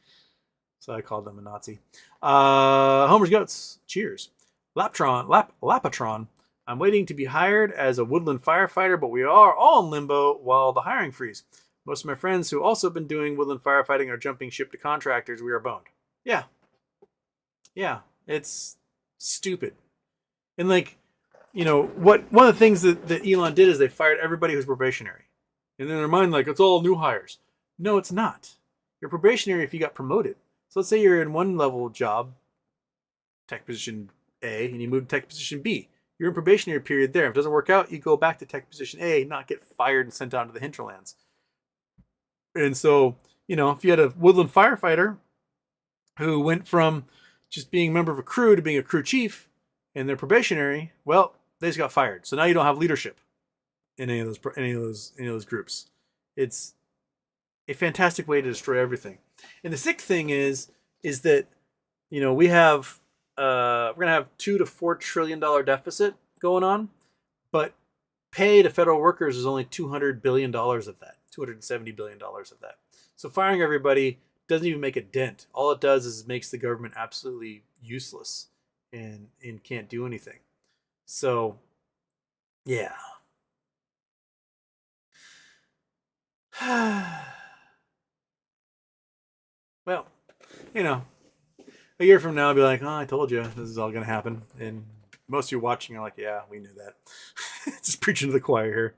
So I called them a Nazi. Homer's Goats. Cheers. Lapatron. I'm waiting to be hired as a woodland firefighter, but we are all in limbo while the hiring freeze. Most of my friends who also been doing woodland firefighting are jumping ship to contractors. We are boned. Yeah. It's stupid. And like, one of the things that Elon did is they fired everybody who's probationary. And in their mind, like, it's all new hires. No, it's not. You're probationary if you got promoted. So let's say you're in one level job, tech position A, and you move to tech position B. You're in probationary period there. If it doesn't work out, you go back to tech position A, not get fired and sent down to the hinterlands. And so, if you had a woodland firefighter who went from just being a member of a crew to being a crew chief and they're probationary, well, they just got fired. So now you don't have leadership in any of those groups. It's a fantastic way to destroy everything. And the sick thing is that, we have we're going to have $2 to $4 trillion deficit going on, but pay to federal workers is only $200 billion of that. $270 billion of that. So firing everybody doesn't even make a dent. All it does is makes the government absolutely useless and can't do anything. So, yeah. Well, a year from now I'll be like, oh, I told you this is all going to happen. And most of you watching are like, yeah, we knew that. Just preaching to the choir here.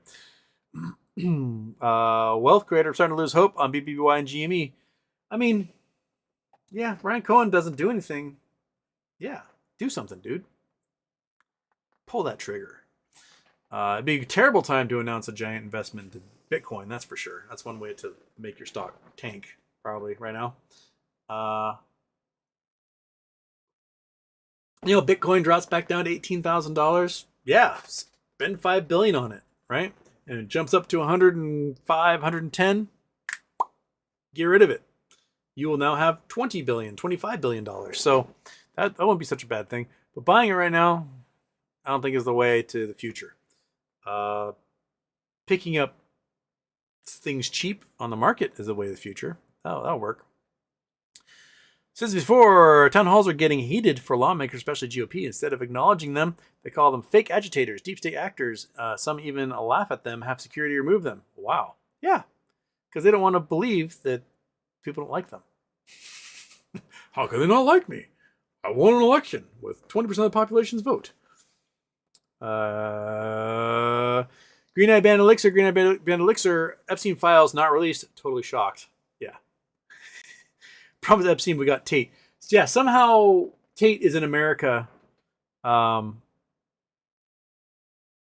Wealth creator, I'm starting to lose hope on BBBY and GME. I mean, yeah, Ryan Cohen doesn't do anything. Yeah, do something, dude. Pull that trigger. It'd be a terrible time to announce a giant investment in Bitcoin, that's for sure. That's one way to make your stock tank, probably, right now. Bitcoin drops back down to $18,000. Yeah, spend $5 billion on it, right? And it jumps up to 105, 110, get rid of it. You will now have $20 billion, $25 billion. So that won't be such a bad thing. But buying it right now, I don't think is the way to the future. Picking up things cheap on the market is the way to the future. That'll work. Since before, town halls are getting heated for lawmakers, especially GOP. Instead of acknowledging them, they call them fake agitators, deep state actors. Some even laugh at them, have security remove them. Wow. Yeah. Because they don't want to believe that people don't like them. How can they not like me? I won an election with 20% of the population's vote. Green-eyed band elixir, green-eyed band elixir, Epstein files not released. Totally shocked. Yeah. Problem with Epstein, we got Tate. So yeah, somehow Tate is in America. It'd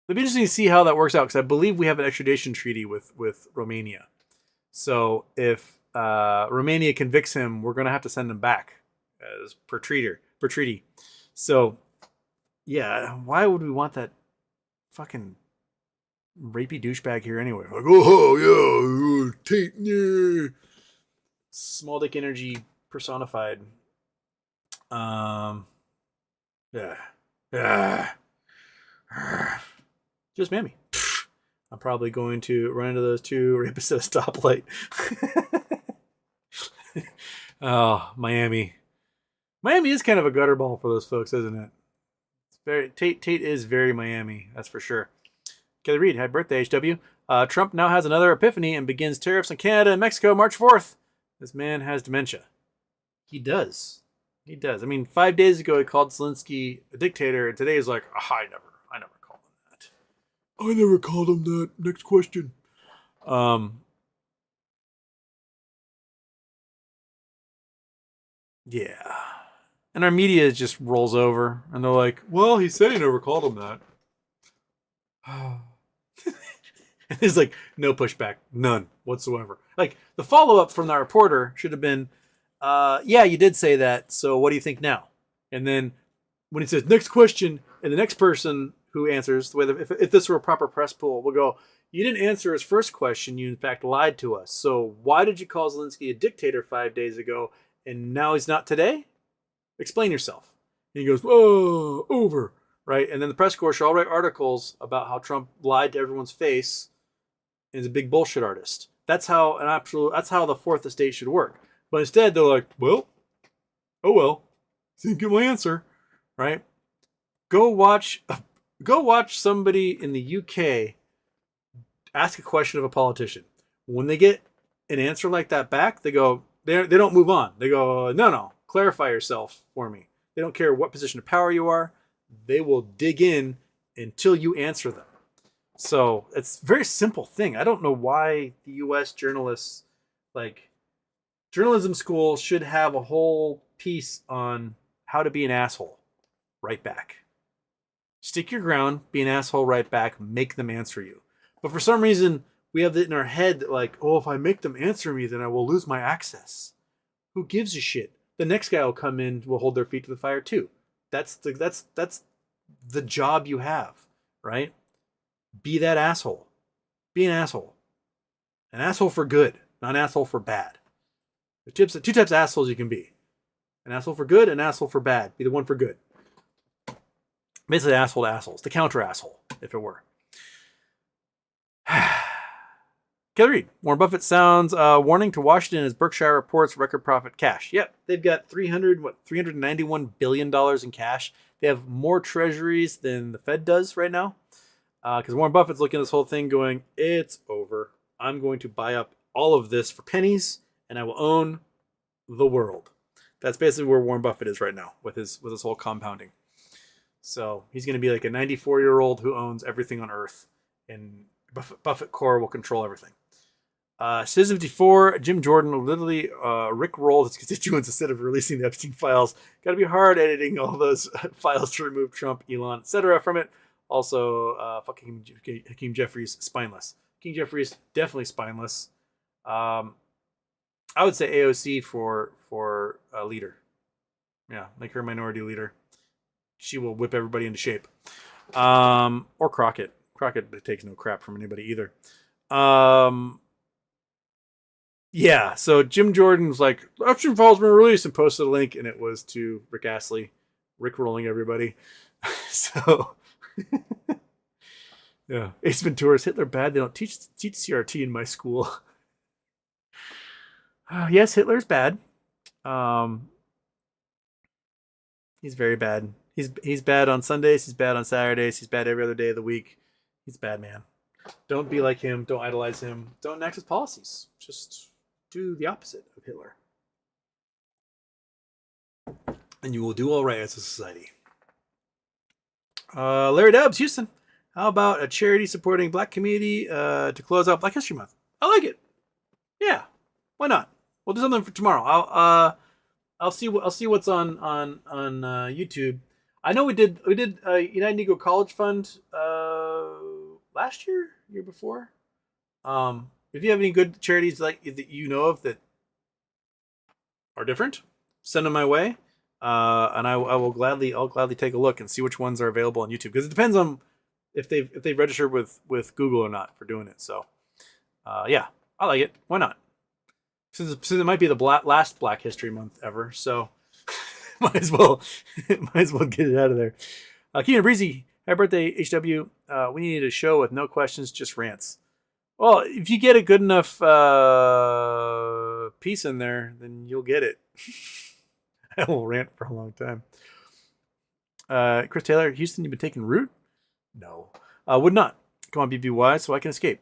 be interesting to see how that works out because I believe we have an extradition treaty with Romania. So if Romania convicts him, we're gonna have to send him back as per treaty. So yeah, why would we want that fucking rapey douchebag here anyway? Like, oh yeah, Tate, yeah. Small dick energy personified. Yeah. Just mammy. I'm probably going to run into those two rapists at a stoplight. Oh, Miami. Miami is kind of a gutter ball for those folks, isn't it? It's very Tate is very Miami, that's for sure. Kelly Reed, happy birthday, HW. Trump now has another epiphany and begins tariffs on Canada and Mexico March 4th. This man has dementia. He does. He does. I mean, 5 days ago he called Zelensky a dictator, and today he's like, I never called him that. I never called him that. Next question. Yeah. And our media just rolls over, and they're like, well, he said he never called him that. And there's like no pushback, none whatsoever. Like the follow-up from that reporter should have been, yeah, you did say that, so what do you think now? And then when he says next question, and the next person who answers, if this were a proper press pool, will go, you didn't answer his first question, you in fact lied to us. So why did you call Zelensky a dictator 5 days ago, and now he's not today? Explain yourself. And he goes, oh, over. Right? And then the press corps should all write articles about how Trump lied to everyone's face and is a big bullshit artist. That's how the fourth estate should work. But instead they're like, well, oh well. Didn't get my answer. Right? Go watch somebody in the UK ask a question of a politician. When they get an answer like that back, they don't move on. They go, no, clarify yourself for me. They don't care what position of power you are. They will dig in until you answer them. So it's a very simple thing. I don't know why the US journalists, like journalism school, should have a whole piece on how to be an asshole right back. Stick your ground, be an asshole right back, make them answer you. But for some reason, we have it in our head that like, oh, if I make them answer me, then I will lose my access. Who gives a shit? The next guy will come in, will hold their feet to the fire too. That's the job you have, right? Be that asshole. Be an asshole. An asshole for good, not an asshole for bad. There's two types of assholes you can be. An asshole for good, an asshole for bad. Be the one for good. Basically, asshole to assholes. The counter asshole, if it were. Kelly Reed. Warren Buffett sounds warning to Washington as Berkshire reports record profit cash. Yep, they've got $391 billion in cash. They have more treasuries than the Fed does right now. Because Warren Buffett's looking at this whole thing going, it's over. I'm going to buy up all of this for pennies, and I will own the world. That's basically where Warren Buffett is right now with his whole compounding. So he's going to be like a 94-year-old who owns everything on Earth, and Buffett Core will control everything. Citizen 54, Jim Jordan literally rickrolled his constituents instead of releasing the Epstein files. Got to be hard editing all those files to remove Trump, Elon, etc. from it. Also, fucking Hakeem Jeffries, spineless. Hakeem Jeffries, definitely spineless. I would say AOC for a leader. Yeah, make her a minority leader. She will whip everybody into shape. Or Crockett. Crockett takes no crap from anybody either. Yeah, so Jim Jordan was like, Epstein files were released, and posted a link, and it was to Rick Astley, rickrolling everybody. So, yeah. Ace Ventura's Hitler bad. They don't teach CRT in my school. Yes, Hitler's bad. He's very bad. He's bad on Sundays. He's bad on Saturdays. He's bad every other day of the week. He's a bad man. Don't be like him. Don't idolize him. Don't enact his policies. Just do the opposite of Hitler. and you will do all right as a society. Larry Dubs, Houston. How about a charity supporting Black community to close out Black History Month? I like it. Yeah, why not? We'll do something for tomorrow. I'll see what's on YouTube. I know we did United Negro College Fund last year before. If you have any good charities like that you know of that are different, send them my way, and I'll gladly take a look and see which ones are available on YouTube, because it depends on if they've registered with Google or not for doing it. So yeah, I like it. Why not? Since it might be the last Black History Month ever, so might as well get it out of there. Keenan Breezy, happy birthday, HW. We needed a show with no questions, just rants. Well, if you get a good enough piece in there, then you'll get it. I will rant for a long time. Chris Taylor, Houston, you've been taking root? No. Would not. Come on, BBBY, so I can escape.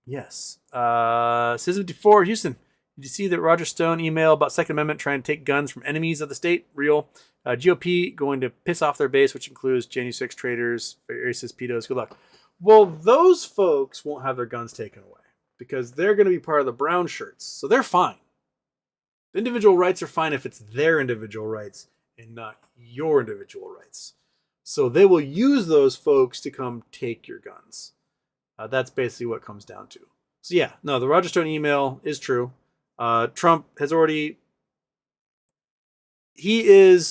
Yes. Sis54, Houston. Did you see that Roger Stone email about Second Amendment trying to take guns from enemies of the state? Real. GOP going to piss off their base, which includes January 6 traitors, racist pedos. Good luck. Well, those folks won't have their guns taken away because they're going to be part of the brown shirts. So they're fine. Individual rights are fine if it's their individual rights and not your individual rights. So they will use those folks to come take your guns. That's basically what it comes down to. So yeah, no, the Roger Stone email is true. Trump has already... He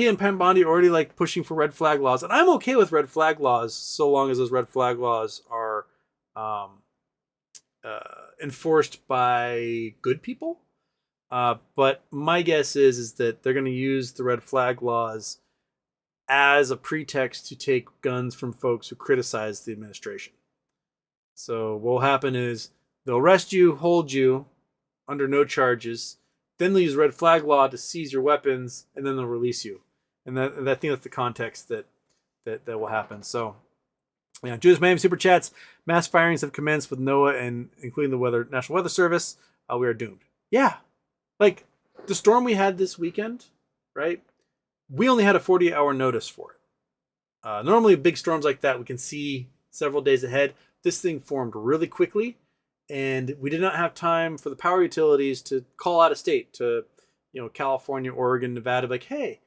and Penn Bondi are already like pushing for red flag laws, and I'm okay with red flag laws so long as those red flag laws are enforced by good people. But my guess is that they're going to use the red flag laws as a pretext to take guns from folks who criticize the administration. So what will happen is they'll arrest you, hold you under no charges. Then they'll use red flag law to seize your weapons, and then they'll release you. And I think that's the context that will happen. So, yeah, Judas Miami Super Chats. Mass firings have commenced with NOAA and including the National Weather Service. We are doomed. Yeah. Like, the storm we had this weekend, right? We only had a 48-hour notice for it. Normally, big storms like that, we can see several days ahead. This thing formed really quickly. And we did not have time for the power utilities to call out of state to, California, Oregon, Nevada, like, hey,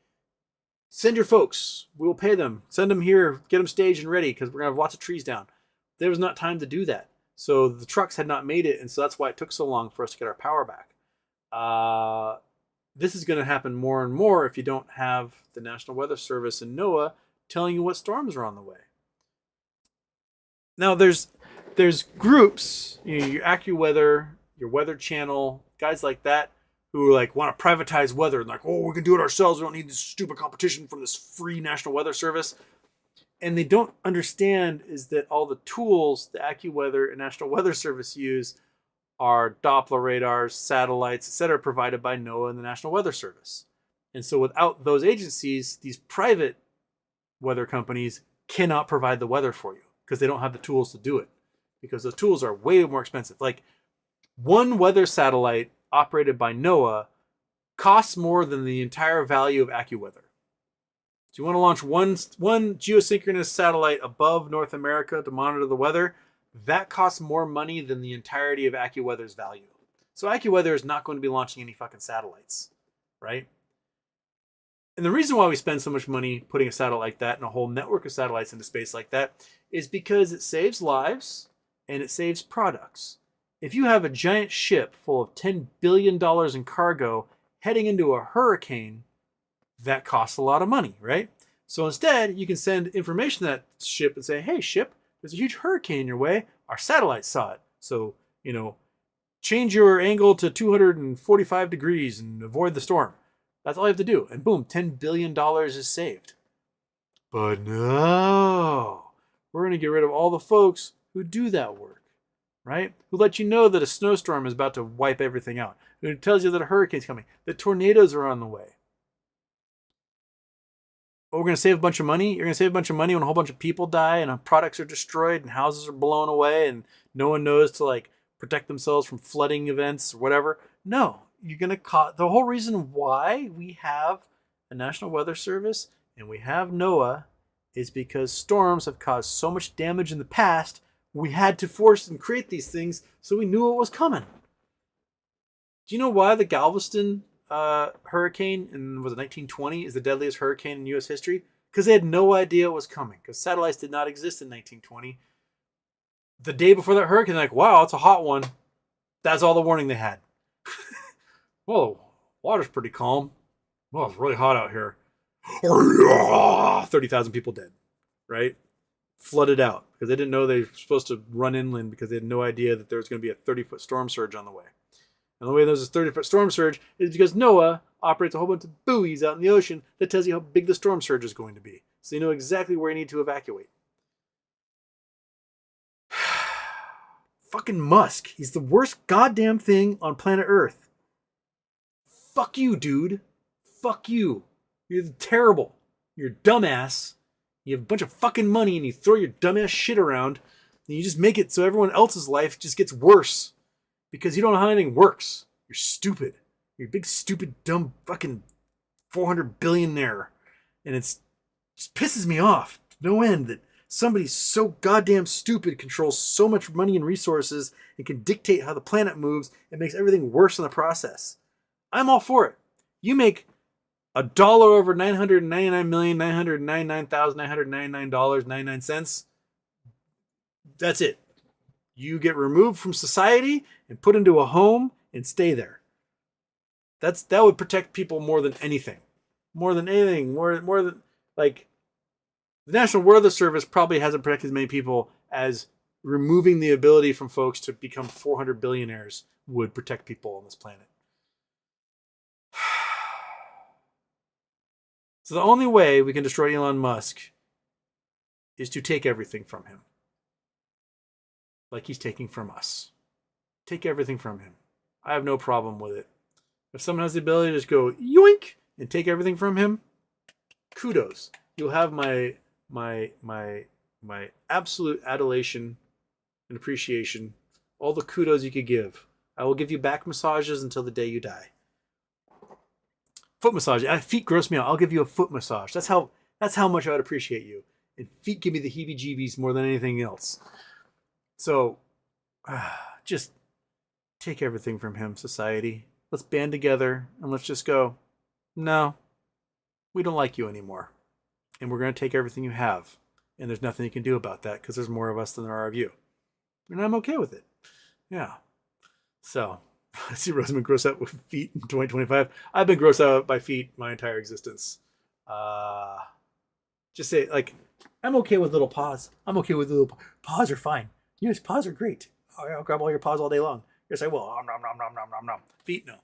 send your folks. We will pay them. Send them here. Get them staged and ready because we're going to have lots of trees down. There was not time to do that. So the trucks had not made it. And so that's why it took so long for us to get our power back. This is going to happen more and more if you don't have the National Weather Service and NOAA telling you what storms are on the way. Now, there's groups, your AccuWeather, your Weather Channel, guys like that who like want to privatize weather and like, oh, we can do it ourselves. We don't need this stupid competition from this free National Weather Service. And they don't understand is that all the tools the AccuWeather and National Weather Service use are Doppler radars, satellites, etc., provided by NOAA and the National Weather Service. And so without those agencies, these private weather companies cannot provide the weather for you because they don't have the tools to do it. Because those tools are way more expensive. Like one weather satellite operated by NOAA costs more than the entire value of AccuWeather. So you want to launch one geosynchronous satellite above North America to monitor the weather, that costs more money than the entirety of AccuWeather's value. So AccuWeather is not going to be launching any fucking satellites, right? And the reason why we spend so much money putting a satellite like that and a whole network of satellites into space like that is because it saves lives and it saves products. If you have a giant ship full of $10 billion in cargo heading into a hurricane, that costs a lot of money, right? So instead, you can send information to that ship and say, hey, ship, there's a huge hurricane in your way. Our satellite saw it. So, change your angle to 245 degrees and avoid the storm. That's all you have to do. And boom, $10 billion is saved. But no, we're going to get rid of all the folks who do that work, right? Who let you know that a snowstorm is about to wipe everything out. Who tells you that a hurricane's coming, that tornadoes are on the way. Oh, we're going to save a bunch of money? You're going to save a bunch of money when a whole bunch of people die and products are destroyed and houses are blown away and no one knows to like protect themselves from flooding events or whatever? No, you're gonna cause the whole reason why we have a National Weather Service and we have NOAA is because storms have caused so much damage in the past. We had to force and create these things so we knew what was coming. Do you know why the Galveston hurricane in was it 1920 is the deadliest hurricane in U.S. history? Because they had no idea it was coming. Because satellites did not exist in 1920. The day before that hurricane, they're like, wow, it's a hot one. That's all the warning they had. Whoa, water's pretty calm. Well, it's really hot out here. 30,000 people dead, right? Flooded out because they didn't know they were supposed to run inland because they had no idea that there was going to be a 30-foot storm surge on the way. And the way there's a 30-foot storm surge is because NOAA operates a whole bunch of buoys out in the ocean that tells you how big the storm surge is going to be. So you know exactly where you need to evacuate. Fucking Musk. He's the worst goddamn thing on planet Earth. Fuck you, dude. Fuck you. You're terrible. You're a dumbass. You have a bunch of fucking money and you throw your dumbass shit around and you just make it so everyone else's life just gets worse because you don't know how anything works. You're stupid. You're a big, stupid, dumb fucking 400 billionaire. And it just pisses me off to no end that somebody so goddamn stupid controls so much money and resources and can dictate how the planet moves and makes everything worse in the process. I'm all for it. You make $1 over $999,999,999.99. That's it. You get removed from society and put into a home and stay there. That would protect people more than anything. More than anything. More than like the National Weather Service probably hasn't protected as many people as removing the ability from folks to become 400 billionaires would protect people on this planet. So the only way we can destroy Elon Musk is to take everything from him. Like he's taking from us. Take everything from him. I have no problem with it. If someone has the ability to just go yoink and take everything from him, kudos. You'll have my absolute adulation and appreciation. All the kudos you could give. I will give you back massages until the day you die. Foot massage. Feet gross me out. I'll give you a foot massage. That's how much I would appreciate you. And feet give me the heebie-jeebies more than anything else. So, just take everything from him, society. Let's band together and let's just go, no, we don't like you anymore. And we're going to take everything you have. And there's nothing you can do about that because there's more of us than there are of you. And I'm okay with it. Yeah. So, I see Rosamund gross out with feet in 2025. I've been grossed out by feet my entire existence. Just say, like, I'm okay with little paws. I'm okay with little paws are fine. Yes, paws are great. I'll grab all your paws all day long. Yes, I will. Nom, nom, nom, nom, nom, nom, nom. Feet, no.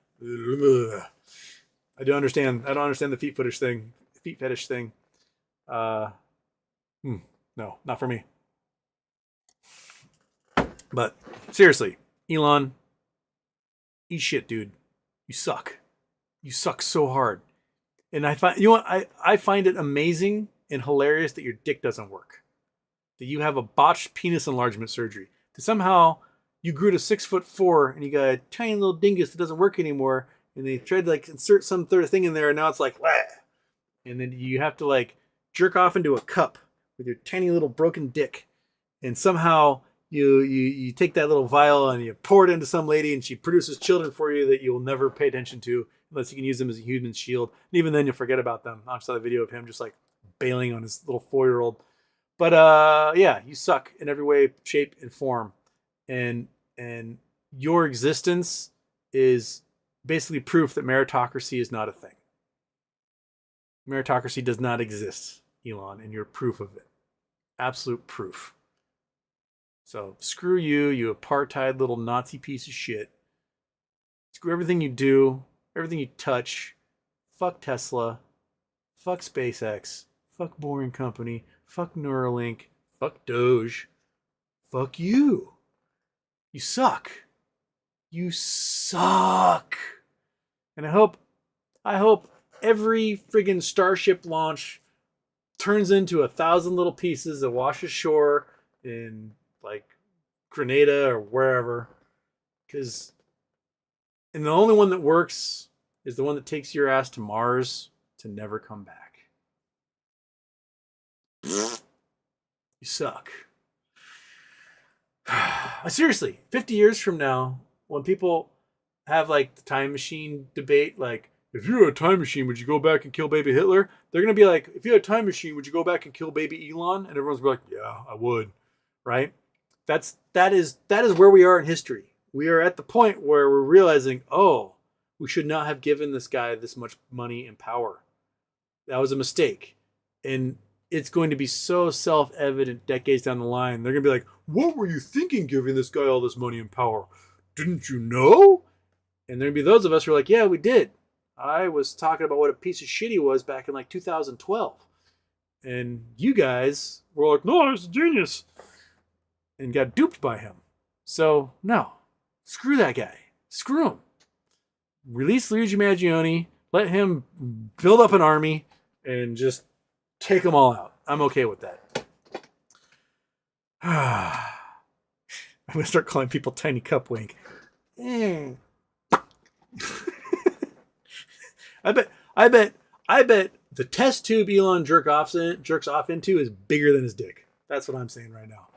I don't understand the feet fetish thing. No, not for me. But seriously, Elon, eat shit, dude. You suck. You suck so hard. And I find it amazing and hilarious that your dick doesn't work. That you have a botched penis enlargement surgery. That somehow you grew to 6'4" and you got a tiny little dingus that doesn't work anymore. And they tried to like insert some third thing in there and now it's like, wah. And then you have to like jerk off into a cup with your tiny little broken dick. And somehow you take that little vial and you pour it into some lady and she produces children for you that you'll never pay attention to unless you can use them as a human shield. And even then you'll forget about them. I saw the video of him just like bailing on his little 4-year-old. But yeah, you suck in every way, shape, and form. And your existence is basically proof that meritocracy is not a thing. Meritocracy does not exist, Elon, and you're proof of it. Absolute proof. So screw you, you apartheid little Nazi piece of shit. Screw everything you do, everything you touch. Fuck Tesla. Fuck SpaceX. Fuck Boring Company. Fuck Neuralink. Fuck Doge. Fuck you. You suck. You suck. And I hope every friggin' Starship launch turns into 1,000 little pieces that wash ashore in like Grenada or wherever. And And the only one that works is the one that takes your ass to Mars to never come back. You suck. Seriously, 50 years from now, when people have like the time machine debate, like, if you had a time machine, would you go back and kill baby Hitler? They're going to be like, if you had a time machine, would you go back and kill baby Elon? And everyone's like, yeah, I would. Right? That is where we are in history. We are at the point where we're realizing, oh, we should not have given this guy this much money and power. That was a mistake. And it's going to be so self-evident decades down the line. They're going to be like, what were you thinking giving this guy all this money and power? Didn't you know? And there going to be those of us who are like, yeah, we did. I was talking about what a piece of shit he was back in like 2012. And you guys were like, no, he's a genius. And got duped by him. So, no. Screw that guy. Screw him. Release Luigi Mangione. Let him build up an army and just take them all out. I'm okay with that. I'm going to start calling people Tiny Cup Wink. I bet the test tube Elon jerks off into is bigger than his dick. That's what I'm saying right now.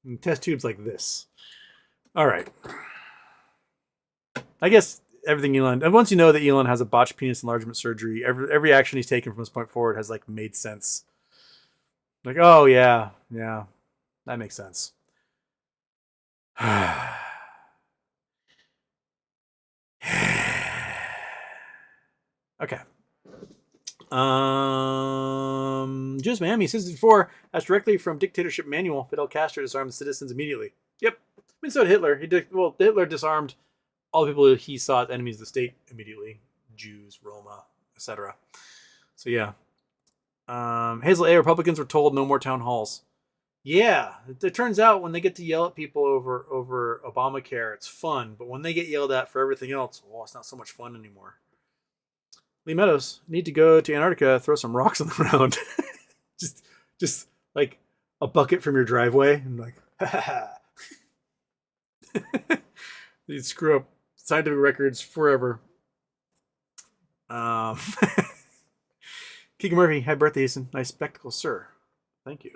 And test tubes like this. All right. I guess everything Elon. And once you know that Elon has a botched penis enlargement surgery, every action he's taken from this point forward has like made sense. Like, oh yeah, that makes sense. Okay. Just Miami says before, that's directly from Dictatorship Manual. Fidel Castro disarmed the citizens immediately. Yep. I mean, so did Hitler. Hitler disarmed all the people he saw as enemies of the state immediately. Jews, Roma, etc. So yeah. Hazel A. Republicans were told no more town halls. Yeah. It turns out when they get to yell at people over Obamacare, it's fun. But when they get yelled at for everything else, well, it's not so much fun anymore. Lee Meadows, need to go to Antarctica, throw some rocks on the ground. just like a bucket from your driveway. And like, ha ha ha. You'd screw up scientific records forever. Keegan Murphy, happy birthday, Ethan. Nice spectacle, sir. Thank you.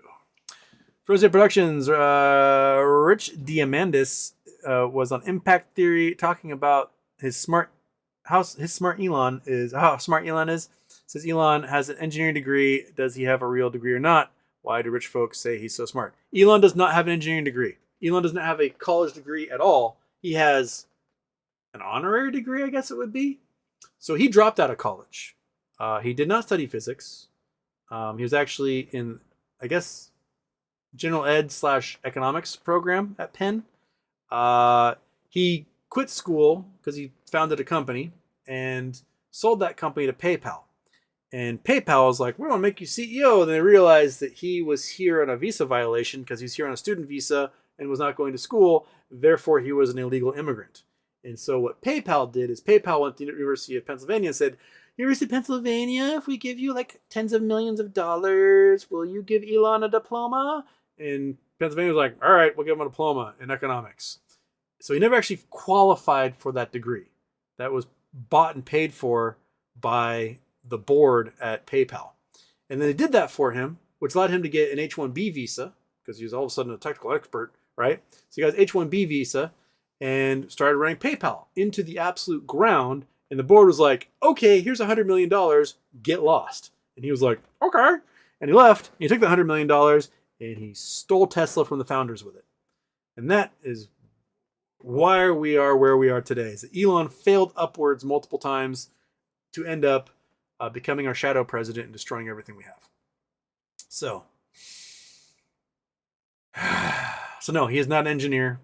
Frozen Productions, Rich Diamandis was on Impact Theory talking about how smart Elon is. Says Elon has an engineering degree. Does he have a real degree or not? Why do rich folks say he's so smart? Elon does not have an engineering degree. Elon does not have a college degree at all. He has an honorary degree, I guess it would be. So he dropped out of college. He did not study physics. He was actually in, I guess, general ed / economics program at Penn. He quit school because he founded a company and sold that company to PayPal. And PayPal was like, we want to make you CEO. And they realized that he was here on a visa violation because he's here on a student visa and was not going to school. Therefore, he was an illegal immigrant. And so what PayPal did is PayPal went to the University of Pennsylvania and said, University of Pennsylvania, if we give you like tens of millions of dollars, will you give Elon a diploma? And Pennsylvania was like, all right, we'll give him a diploma in economics. So he never actually qualified for that degree. That was bought and paid for by the board at PayPal. And then they did that for him, which allowed him to get an H-1B visa, because he was all of a sudden a technical expert, right? So he got his H-1B visa and started running PayPal into the absolute ground. And the board was like, okay, here's $100 million, get lost. And he was like, okay. And he left, and he took the $100 million, and he stole Tesla from the founders with it. And that is why we are where we are today. Is that Elon failed upwards multiple times to end up becoming our shadow president and destroying everything we have. So no, he is not an engineer.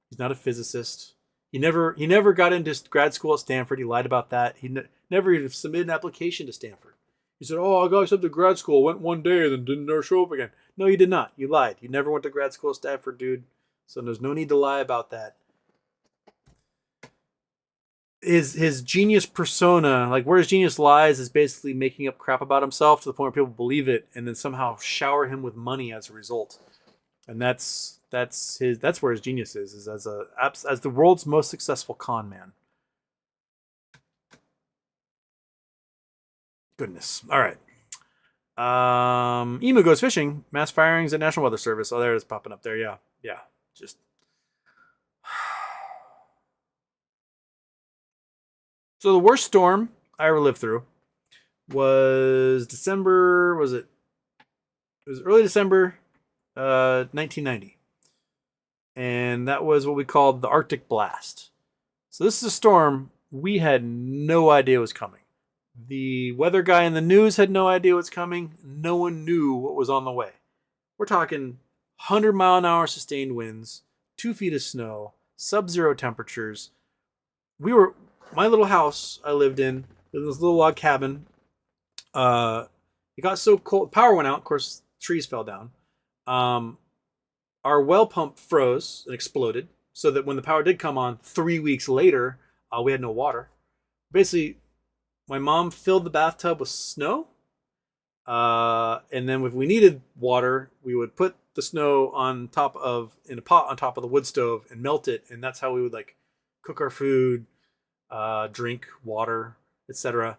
He's not a physicist. He never got into grad school at Stanford. He lied about that. He never even submitted an application to Stanford. He said, oh, I got accepted to grad school, went one day, and then didn't ever show up again. No, you did not. You lied. You never went to grad school at Stanford, dude. So there's no need to lie about that. His genius persona, like where his genius lies, is basically making up crap about himself to the point where people believe it and then somehow shower him with money as a result. And that's where his genius is as the world's most successful con man. Goodness. All right. Emu goes fishing. Mass firings at National Weather Service. Oh, there it is popping up there. Yeah. Yeah. Just. So the worst storm I ever lived through was December. Was it? It was early December, 1990, and that was what we called the Arctic blast. So this is a storm we had no idea was coming. The weather guy in the news had no idea what's coming. No one knew what was on the way. We're talking 100-mile-an-hour sustained winds, 2 feet of snow, sub-zero temperatures. My little house I lived in this little log cabin. It got so cold, power went out. Of course, trees fell down. Our well pump froze and exploded, so that when the power did come on 3 weeks later, we had no water. Basically, my mom filled the bathtub with snow, and then if we needed water, we would put the snow in a pot on top of the wood stove and melt it, and that's how we would like cook our food, drink water, etc.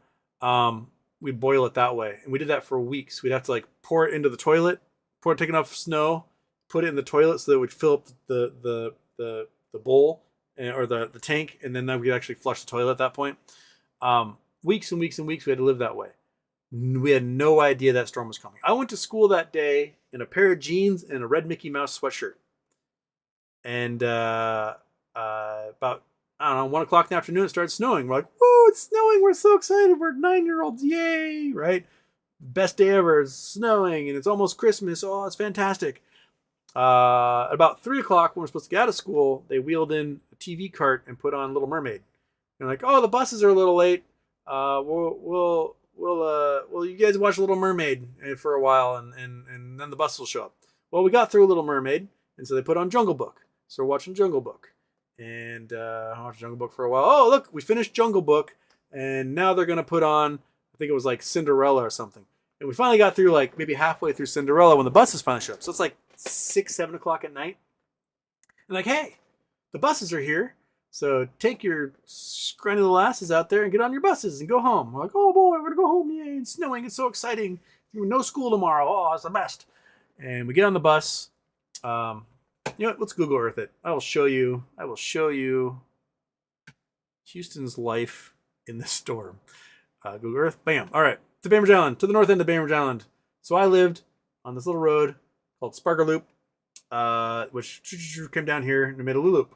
We'd boil it that way, and we did that for weeks. We'd have to like pour it into the toilet, take enough snow, put it in the toilet so that it would fill up the bowl or the tank, and then we could actually flush the toilet at that point. Weeks and weeks and weeks we had to live that way. We had no idea that storm was coming. I went to school that day in a pair of jeans and a red Mickey Mouse sweatshirt. And about, I don't know, 1 o'clock in the afternoon, it started snowing. We're like, woo, it's snowing. We're so excited. We're 9-year-olds. Yay, right? Best day ever. It's snowing and it's almost Christmas. Oh, it's fantastic. About 3 o'clock when we're supposed to get out of school, they wheeled in a TV cart and put on Little Mermaid. And like, oh, the buses are a little late. We'll you guys watch Little Mermaid for a while, and then the bus will show up. Well, we got through Little Mermaid, and so they put on Jungle Book. So we're watching Jungle Book, and I watched Jungle Book for a while. Oh, look, we finished Jungle Book, and now they're gonna put on, I think it was like Cinderella or something. And we finally got through like maybe halfway through Cinderella when the buses finally show up. So it's like 6, 7 o'clock at night, and like, hey, the buses are here. So take your scrawny little asses out there and get on your buses and go home. We're like, oh boy, we're going to go home. Yay, it's snowing. It's so exciting. No school tomorrow. Oh, it's the best. And we get on the bus. You know what? Let's Google Earth it. I will show you Houston's life in this storm. Google Earth. Bam. All right. To Bainbridge Island. To the north end of Bainbridge Island. So I lived on this little road called Sparker Loop, which came down here and made a loop.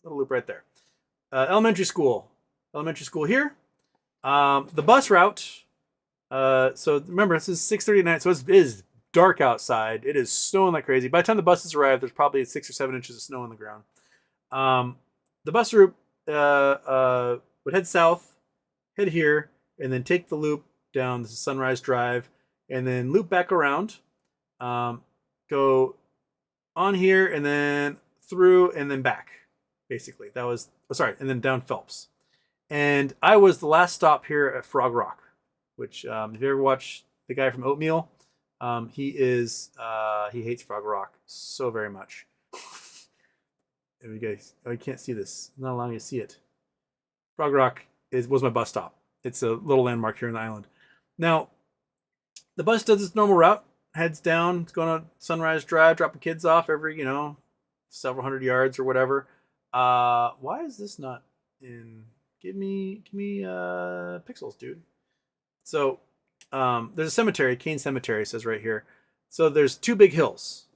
Little loop right there. Elementary school here. The bus route. So remember, this is 6:30 at night, so it is dark outside. It is snowing like crazy. By the time the buses arrive, there's probably 6 or 7 inches of snow on the ground. The bus route would head south, head here, and then take the loop down. This is Sunrise Drive, and then loop back around. Go on here, and then through, and then back. Basically, and then down Phelps. And I was the last stop here at Frog Rock, which, if you ever watch the guy from Oatmeal, he hates Frog Rock so very much. And you guys, you can't see this. I'm not allowing you to see it. Frog Rock was my bus stop. It's a little landmark here on the island. Now, the bus does its normal route, heads down, it's going on Sunrise Drive, dropping kids off every, several hundred yards or whatever. Why is this not in? Give me pixels, dude. So, there's a cemetery, Kane Cemetery, it says right here. So there's 2 big hills,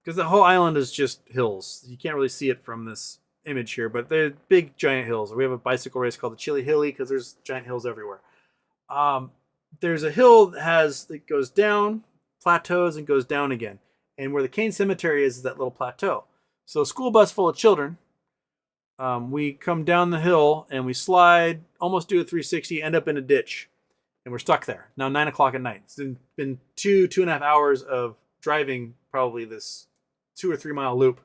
because the whole island is just hills. You can't really see it from this image here, but they're big, giant hills. We have a bicycle race called the Chili Hilly because there's giant hills everywhere. There's a hill that goes down, plateaus, and goes down again. And where the Kane Cemetery is that little plateau. So a school bus full of children. We come down the hill and we slide, almost do a 360, end up in a ditch, and we're stuck there. Now 9 o'clock at night. It's been 2.5 hours of driving, probably this 2 or 3 mile loop,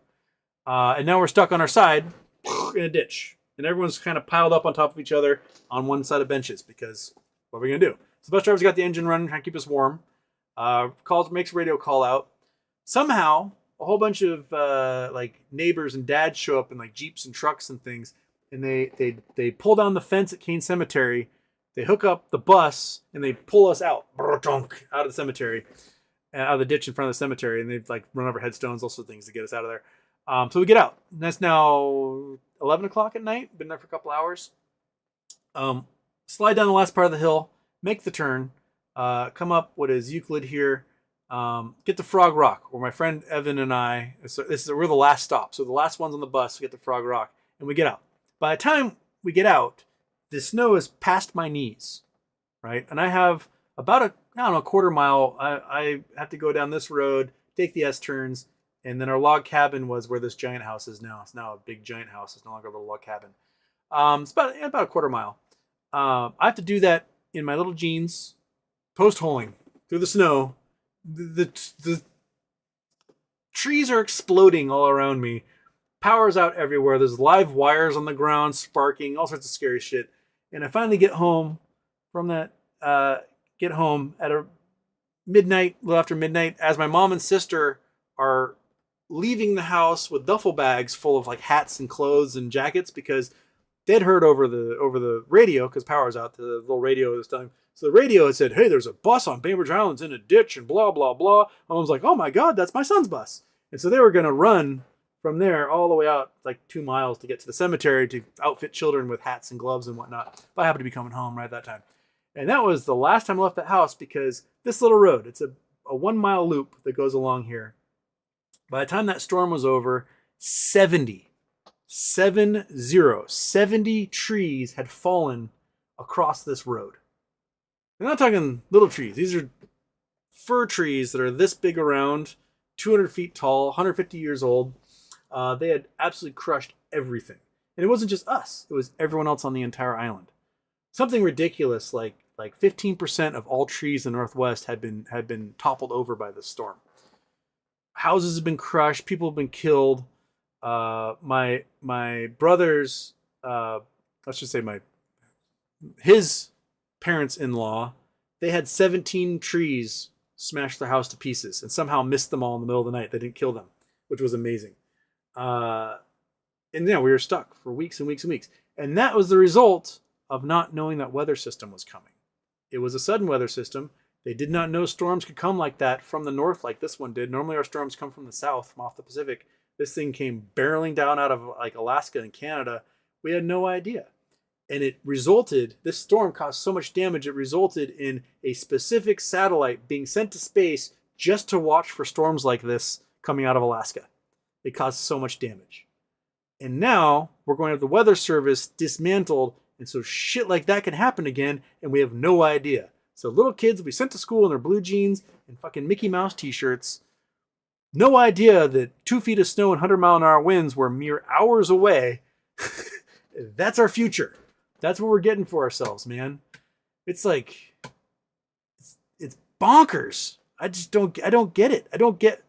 and now we're stuck on our side in a ditch, and everyone's kind of piled up on top of each other on one side of benches because what are we gonna do? So the bus driver's got the engine running, trying to keep us warm. Makes a radio call out. Somehow, a whole bunch of neighbors and dads show up in like Jeeps and trucks and things, and they pull down the fence at Kane Cemetery They hook up the bus and they pull us out of the cemetery, out of the ditch in front of the cemetery, and they've like run over headstones, also things to get us out of there. So we get out. And that's now 11 o'clock at night. Been there for a couple hours. Slide down the last part of the hill, make the turn, come up what is Euclid here, get to Frog Rock, where my friend Evan and I, we're the last stop. So the last one's on the bus, we get to Frog Rock, and we get out. By the time we get out, the snow is past my knees, right? And I have about a quarter mile. I have to go down this road, take the S-turns, and then our log cabin was where this giant house is now. It's now a big giant house. It's no longer a little log cabin. It's about a quarter mile. I have to do that in my little jeans, post-holing through the snow. The trees are exploding all around me. Power's out everywhere. There's live wires on the ground, sparking, all sorts of scary shit. And I finally get home from that. Get home at a little after midnight, as my mom and sister are leaving the house with duffel bags full of like hats and clothes and jackets, because they'd heard over the radio, because power's out, the little radio this time. So the radio had said, hey, there's a bus on Bainbridge Islands in a ditch and blah, blah, blah. And I was like, oh my God, that's my son's bus. And so they were going to run from there all the way out like 2 miles to get to the cemetery to outfit children with hats and gloves and whatnot. But I happened to be coming home right at that time. And that was the last time I left that house, because this little road, it's a 1 mile loop that goes along here. By the time that storm was over, 70 trees had fallen across this road. We're not talking little trees. These are fir trees that are this big around, 200 feet tall, 150 years old. They had absolutely crushed everything. And it wasn't just us. It was everyone else on the entire island. Something ridiculous like 15% of all trees in the Northwest had been toppled over by this storm. Houses have been crushed. People have been killed. My brother's, let's just say his parents-in-law, they had 17 trees smash their house to pieces and somehow missed them all in the middle of the night. They didn't kill them, which was amazing. And we were stuck for weeks and weeks and weeks. And that was the result of not knowing that weather system was coming. It was a sudden weather system. They did not know storms could come like that from the north like this one did. Normally our storms come from the south, from off the Pacific. This thing came barreling down out of like Alaska and Canada. We had no idea. And this storm caused so much damage, it resulted in a specific satellite being sent to space just to watch for storms like this coming out of Alaska. It caused so much damage. And now we're going to have the Weather Service dismantled, and so shit like that can happen again, and we have no idea. So little kids will be sent to school in their blue jeans and fucking Mickey Mouse t-shirts. No idea that 2 feet of snow and 100-mile-an-hour winds were mere hours away. That's our future. That's what we're getting for ourselves, man. It's like, it's bonkers. I don't get it. I don't get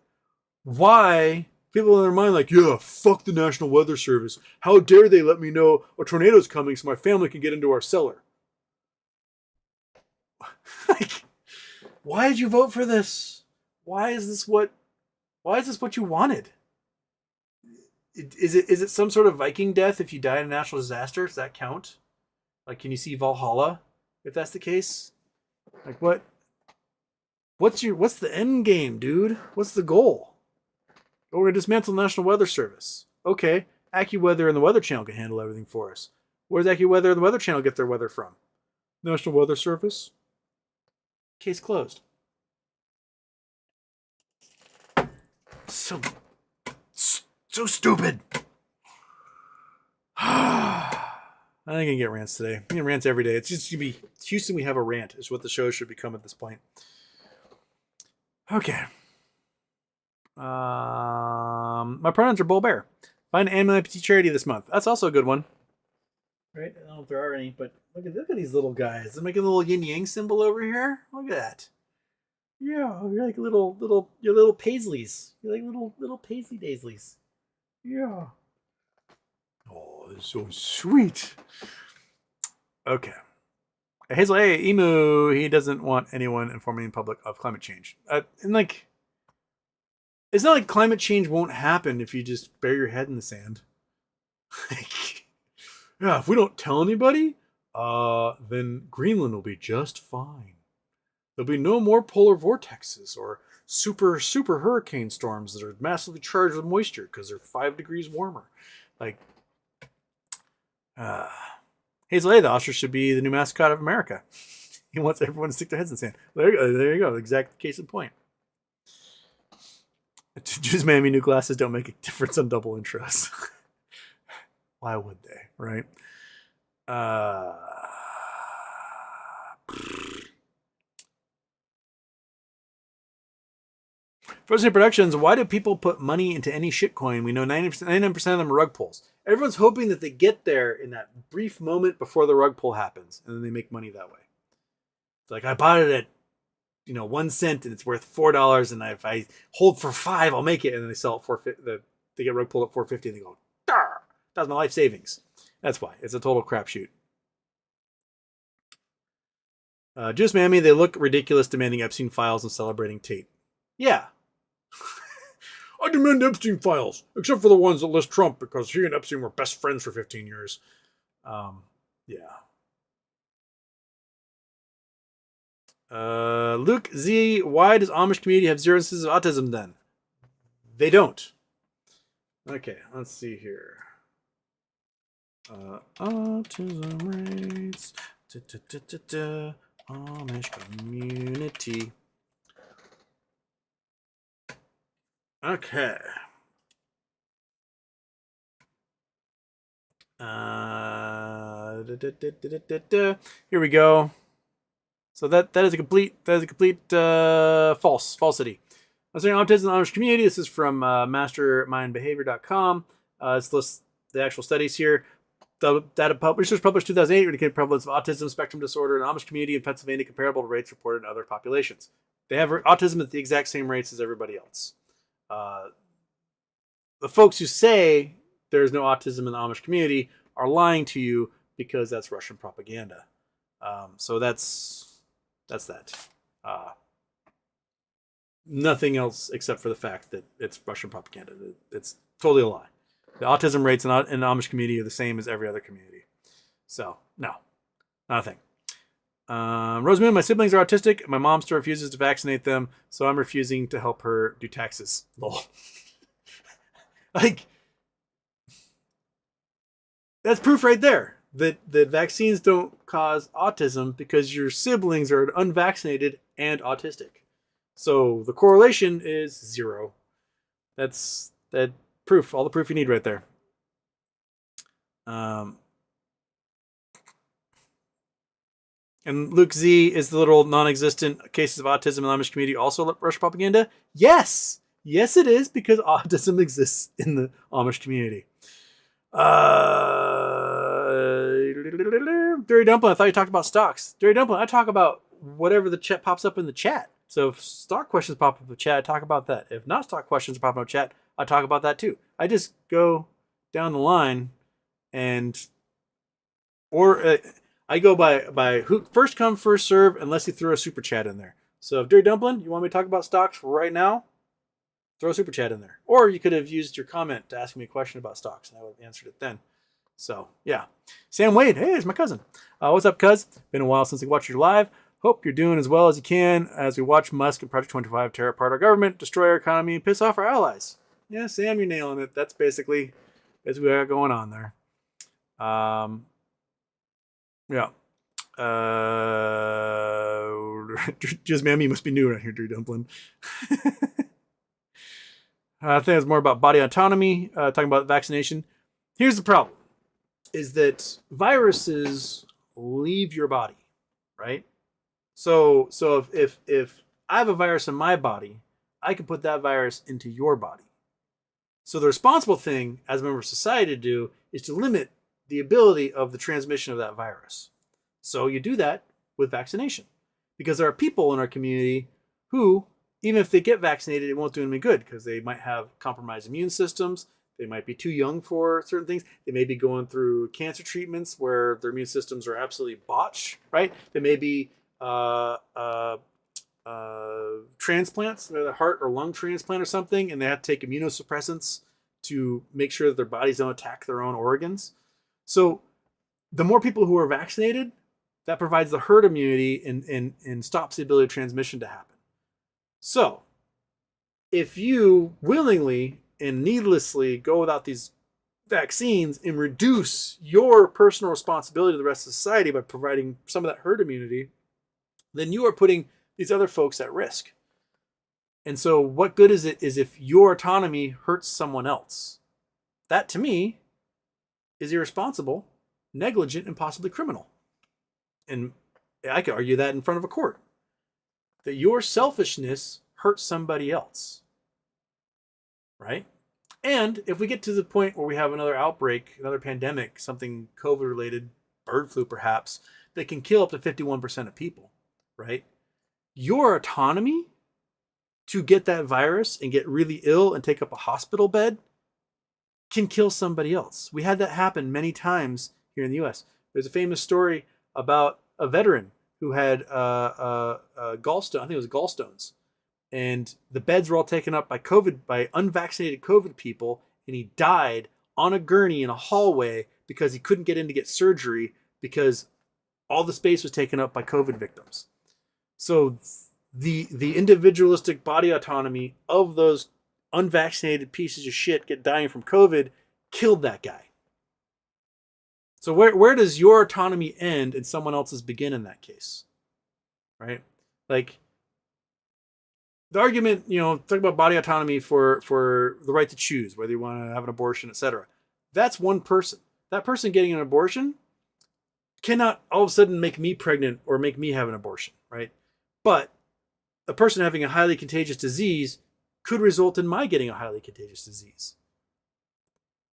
why people in their mind like, yeah, fuck the National Weather Service. How dare they let me know a tornado's coming so my family can get into our cellar? Like, why did you vote for this? Why is this what you wanted? Is it some sort of Viking death if you die in a natural disaster? Does that count? Like, can you see Valhalla if that's the case? Like, what's the end game, dude? What's the goal? Oh, we're gonna dismantle the National Weather Service. Okay, AccuWeather and the Weather Channel can handle everything for us. Where does AccuWeather and the Weather Channel get their weather from? National Weather Service. Case closed. So stupid. I think I can get rants today. I get rants every day. It's just gonna be Houston. We have a rant is what the show should become at this point. Okay. My pronouns are bull bear. Find an animal amputee charity this month. That's also a good one. Right? I don't know if there are any, but look at these little guys. They're making a little yin yang symbol over here. Look at that. Yeah, you're like little paisleys. You're like little paisley daisleys. Yeah. Oh, they're so sweet. Okay. Hazel A. Emu, he doesn't want anyone informing in public of climate change. And like, it's not like climate change won't happen if you just bury your head in the sand. Like, yeah, if we don't tell anybody, then Greenland will be just fine. There'll be no more polar vortexes or super hurricane storms that are massively charged with moisture because they're 5 degrees warmer. Like, Hazel A, the ostrich should be the new mascot of America. He wants everyone to stick their heads in the sand. There you go. Exact case in point. Just Mammy, new glasses don't make a difference on double intros. Why would they, right? Frozen Productions, why do people put money into any shitcoin? We know 99% of them are rug pulls. Everyone's hoping that they get there in that brief moment before the rug pull happens, and then they make money that way. It's like, I bought it at 1 cent and it's worth $4, and if I hold for $5, I'll make it. And then they sell it for they get rug pulled at $4.50, and they go, "Dar! That's my life savings." That's why it's a total crapshoot. Just Mammy, they look ridiculous demanding Epstein files and celebrating Tate. Yeah. I demand Epstein files, except for the ones that list Trump, because he and Epstein were best friends for 15 years. Yeah. Luke Z, why does Amish community have 0 instances of autism then? They don't. Okay, let's see here. Autism rates. Amish community. Okay. Here we go. So that is a complete falsity. I'm saying autism in the Amish community. This is from mastermindbehavior.com. This lists the actual studies here. The data research published 2008 indicated prevalence of autism spectrum disorder in the Amish community in Pennsylvania comparable to rates reported in other populations. They have autism at the exact same rates as everybody else. The folks who say there's no autism in the Amish community are lying to you because that's Russian propaganda. So that's that. Nothing else except for the fact that it's Russian propaganda. It's totally a lie. The autism rates in the Amish community are the same as every other community. So, no. Not a thing. Rosemoon, my siblings are autistic. My mom still refuses to vaccinate them, so I'm refusing to help her do taxes. Lol. Like, that's proof right there that vaccines don't cause autism because your siblings are unvaccinated and autistic. So the correlation is 0. That's that proof, all the proof you need right there. And Luke Z, is the little non-existent cases of autism in the Amish community also Russian propaganda? Yes! Yes, it is, because autism exists in the Amish community. Dirty Dumpling, I thought you talked about stocks. Dirty Dumpling, I talk about whatever the chat pops up in the chat. So if stock questions pop up in the chat, I talk about that. If not stock questions pop up in the chat, I talk about that too. I just go down the line I go by who first come, first serve, unless you throw a super chat in there. So if Dirty Dumpling, you want me to talk about stocks right now, throw a super chat in there. Or you could have used your comment to ask me a question about stocks, and I would have answered it then. So, yeah. Sam Wade, hey, it's my cousin. What's up, cuz? Been a while since I watched you live. Hope you're doing as well as you can as we watch Musk and Project 25 tear apart our government, destroy our economy, and piss off our allies. Yeah, Sam, you're nailing it. That's basically what we got going on there. Yeah. Just Mammy must be new around here, Drew Dumpling. I think it's more about body autonomy, talking about vaccination. Here's the problem, is that viruses leave your body, right? So if I have a virus in my body, I can put that virus into your body. So the responsible thing as a member of society to do is to limit the ability of the transmission of that virus. So you do that with vaccination, because there are people in our community who, even if they get vaccinated, it won't do them any good because they might have compromised immune systems. They might be too young for certain things. They may be going through cancer treatments where their immune systems are absolutely botched, right? They may be transplants, a heart or lung transplant or something, and they have to take immunosuppressants to make sure that their bodies don't attack their own organs. So the more people who are vaccinated, that provides the herd immunity and stops the ability of transmission to happen. So, if you willingly and needlessly go without these vaccines and reduce your personal responsibility to the rest of society by providing some of that herd immunity, then you are putting these other folks at risk. And so what good is it is if your autonomy hurts someone else? That to me is irresponsible, negligent, and possibly criminal. And I could argue that in front of a court. That your selfishness hurts somebody else. Right? And if we get to the point where we have another outbreak, another pandemic, something COVID related, bird flu perhaps, that can kill up to 51% of people, right? Your autonomy to get that virus and get really ill and take up a hospital bed can kill somebody else. We had that happen many times here in the US. There's a famous story about a veteran who had gallstone, I think it was gallstones. And the beds were all taken up by by unvaccinated COVID people, and he died on a gurney in a hallway because he couldn't get in to get surgery because all the space was taken up by COVID victims. So the individualistic body autonomy of those unvaccinated pieces of shit get dying from COVID killed that guy. So where does your autonomy end and someone else's begin in that case? Right? Like, the argument, talk about body autonomy for the right to choose, whether you want to have an abortion, etc. That's one person. That person getting an abortion cannot all of a sudden make me pregnant or make me have an abortion, right? But a person having a highly contagious disease could result in my getting a highly contagious disease.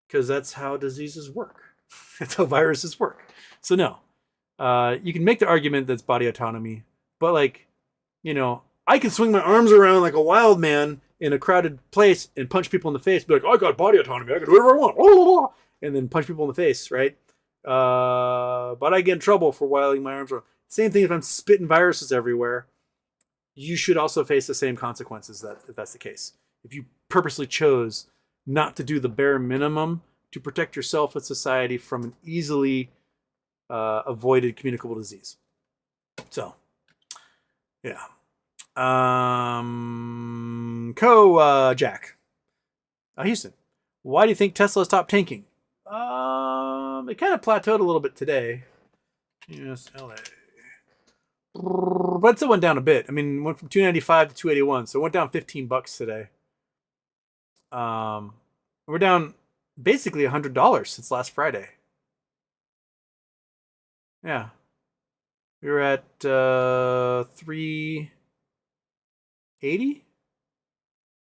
Because that's how diseases work. That's how viruses work. So no, you can make the argument that's body autonomy, but I can swing my arms around like a wild man in a crowded place and punch people in the face. Be like, I got body autonomy. I can do whatever I want. And then punch people in the face, right? But I get in trouble for wilding my arms around. Same thing if I'm spitting viruses everywhere. You should also face the same consequences if that's the case. If you purposely chose not to do the bare minimum to protect yourself and society from an easily avoided communicable disease. So, yeah. Jack. Houston. Why do you think Tesla stopped tanking? It kind of plateaued a little bit today. Yes, LA. But it still went down a bit. I mean, went from 295 to 281, so it went down $15 today. We're down basically $100 since last Friday. Yeah. We were at 380.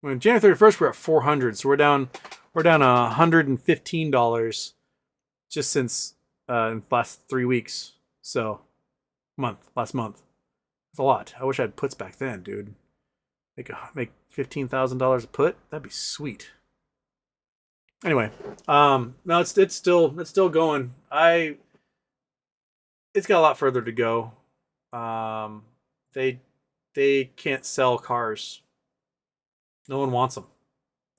When January 31st, we're at 400, so we're down $115 just since in the last 3 weeks. So last month. That's a lot. I wish I had puts back then, dude. Make $15,000 a put. That'd be sweet. Anyway, no, it's still going. It's got a lot further to go. They can't sell cars. No one wants them.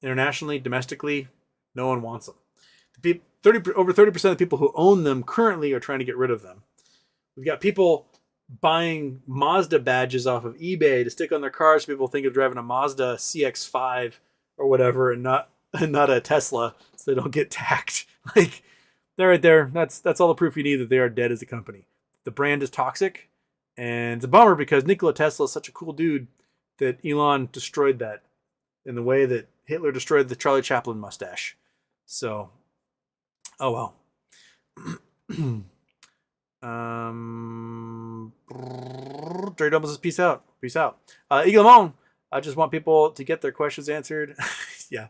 Internationally, domestically, no one wants them. Over 30% of the people who own them currently are trying to get rid of them. We've got people buying Mazda badges off of eBay to stick on their cars. So people think of driving a Mazda CX-5 or whatever, and not a Tesla, so they don't get taxed. Like, they're right there. That's all the proof you need that they are dead as a company. The brand is toxic, and it's a bummer because Nikola Tesla is such a cool dude that Elon destroyed that in the way that Hitler destroyed the Charlie Chaplin mustache. So, oh well. Jerry Doubles says peace out. Peace out. Eagle Lamone, I just want people to get their questions answered. Yeah.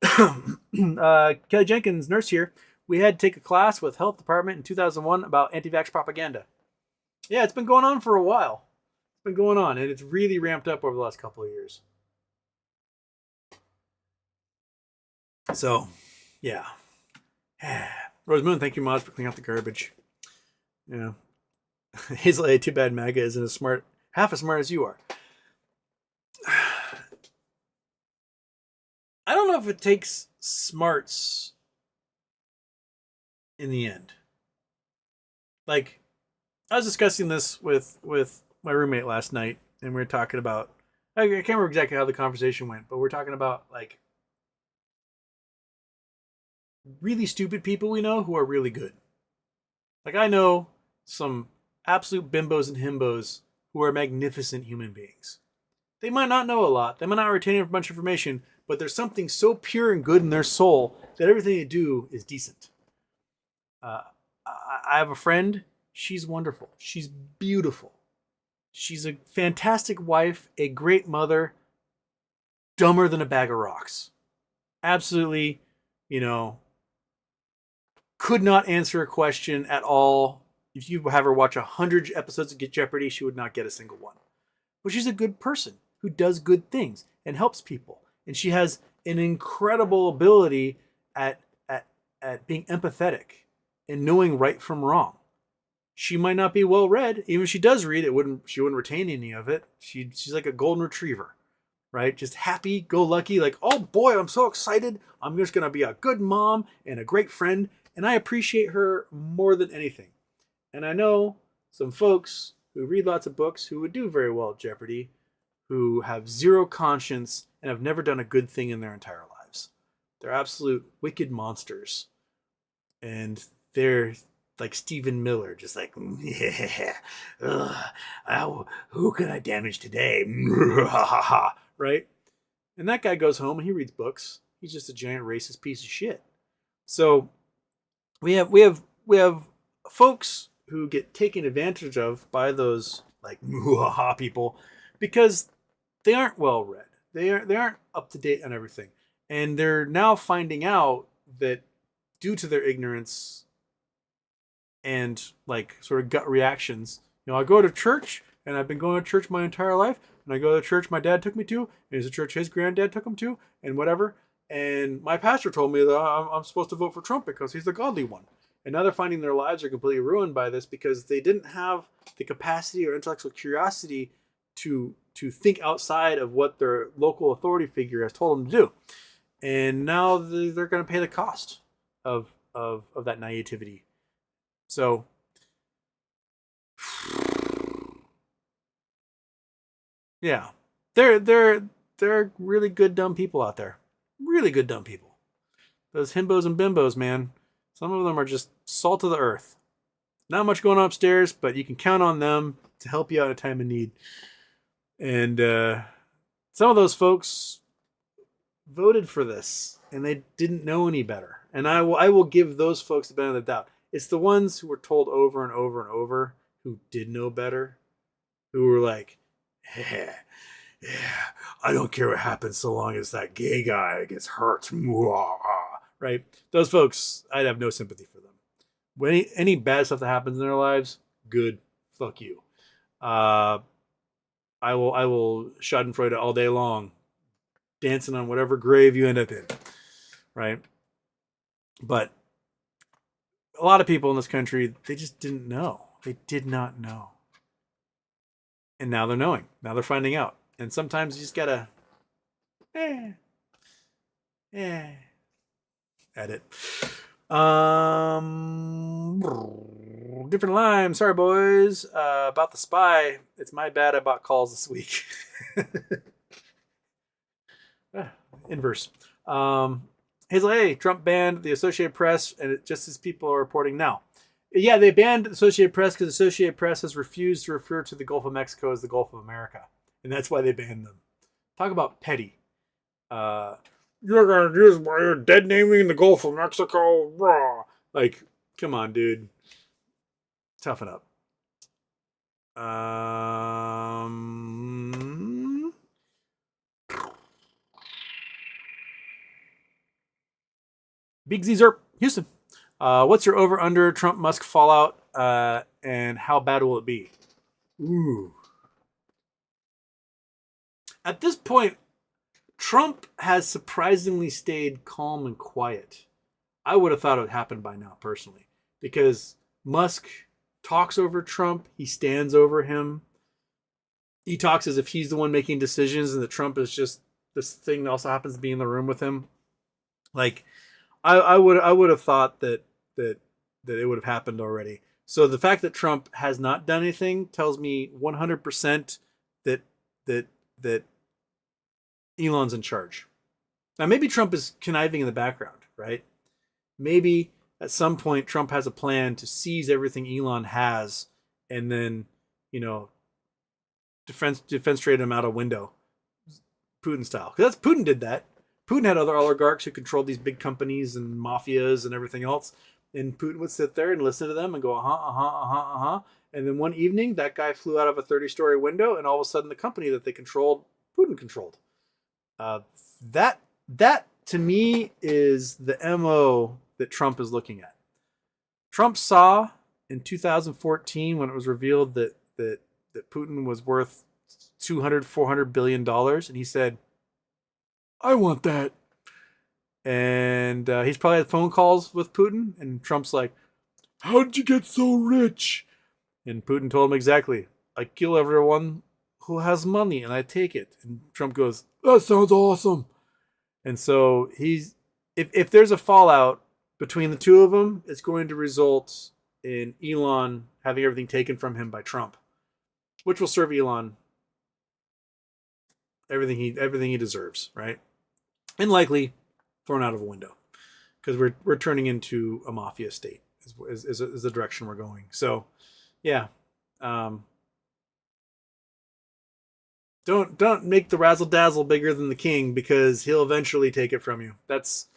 Kelly Jenkins, nurse here. We had to take a class with health department in 2001 about anti-vax propaganda. Yeah, it's been going on for a while. It's been going on, and it's really ramped up over the last couple of years. So, yeah. Rose Moon, thank you, Moz, for cleaning up the garbage. Yeah. Hazel A, too bad MAGA isn't half as smart as you are. I don't know if it takes smarts in the end. like, I was discussing this with my roommate last night, and we were talking about, I can't remember exactly how the conversation went, but we're talking about like really stupid people we know who are really good. Like, I know some absolute bimbos and himbos who are magnificent human beings. They might not know a lot, they might not retain a bunch of information, but there's something so pure and good in their soul that everything they do is decent. I have a friend. She's wonderful. She's beautiful. She's a fantastic wife, a great mother, dumber than a bag of rocks. Absolutely, you know, could not answer a question at all. If you have her watch 100 episodes of Get Jeopardy, she would not get a single one. But she's a good person who does good things and helps people. And she has an incredible ability at being empathetic and knowing right from wrong. She might not be well read. Even if she does read, she wouldn't retain any of it. She's like a golden retriever, right? Just happy, go lucky, like, oh boy, I'm so excited. I'm just gonna be a good mom and a great friend. And I appreciate her more than anything. And I know some folks who read lots of books who would do very well at Jeopardy, who have zero conscience and have never done a good thing in their entire lives. They're absolute wicked monsters. And they're like Stephen Miller, just like, yeah, who can I damage today? Right? And that guy goes home and he reads books. He's just a giant racist piece of shit. So we have folks who get taken advantage of by those like people because they aren't well read. They aren't up to date on everything. And they're now finding out that due to their ignorance and like sort of gut reactions, I go to church and I've been going to church my entire life, and I go to the church my dad took me to, and it's a church his granddad took him to, and whatever. And my pastor told me that I'm supposed to vote for Trump because he's the godly one. And now they're finding their lives are completely ruined by this because they didn't have the capacity or intellectual curiosity to think outside of what their local authority figure has told them to do. And now they're going to pay the cost of that naivety. So yeah, there are really good dumb people out there. Really good dumb people. Those himbos and bimbos, man. Some of them are just salt of the earth. Not much going on upstairs, but you can count on them to help you out in a time of need. And some of those folks voted for this, and they didn't know any better. And I will give those folks the benefit of the doubt. It's the ones who were told over and over and over who did know better, who were like, yeah, I don't care what happens so long as that gay guy gets hurt. Right? Those folks, I'd have no sympathy for them. When any bad stuff that happens in their lives, good, fuck you. I will Schadenfreude all day long, dancing on whatever grave you end up in, right? But a lot of people in this country, they just didn't know. They did not know. And now they're knowing. Now they're finding out. And sometimes you just gotta, edit. Different line. Sorry, boys. About the spy. It's my bad I bought calls this week. Inverse. Hazel, hey, Trump banned the Associated Press, and it just as people are reporting now. Yeah, they banned Associated Press because Associated Press has refused to refer to the Gulf of Mexico as the Gulf of America. And that's why they banned them. Talk about petty. You're going to use my dead naming the Gulf of Mexico. Raw. Like, come on, dude. Toughen up. Big Z Zerp, Houston. What's your over-under Trump Musk fallout, and how bad will it be? Ooh. At this point, Trump has surprisingly stayed calm and quiet. I would have thought it would happen by now, personally, because Musk talks over Trump. He stands over him. He talks as if he's the one making decisions, and that Trump is just this thing that also happens to be in the room with him. Like, I would have thought that it would have happened already. So the fact that Trump has not done anything tells me 100% that that that Elon's in charge. Now maybe Trump is conniving in the background, right? Maybe at some point Trump has a plan to seize everything Elon has and then, you know, defenestrate him out a window, Putin style. Because that's Putin did that. Putin had other oligarchs who controlled these big companies and mafias and everything else. And Putin would sit there and listen to them and go, And then one evening, that guy flew out of a 30-story window, and all of a sudden, the company that they controlled, Putin controlled. That to me is the MO that Trump is looking at. Trump saw in 2014 when it was revealed that Putin was worth $400 billion, and he said, I want that. And he's probably had phone calls with Putin, and Trump's like, how did you get so rich? And Putin told him exactly, I kill everyone who has money and I take it. And Trump goes, that sounds awesome. And so if there's a fallout between the two of them, it's going to result in Elon having everything taken from him by Trump, which will serve Elon everything he deserves, right? And likely thrown out of a window, because we're turning into a mafia state is the direction we're going. So yeah, don't make the razzle dazzle bigger than the king, because he'll eventually take it from you. That's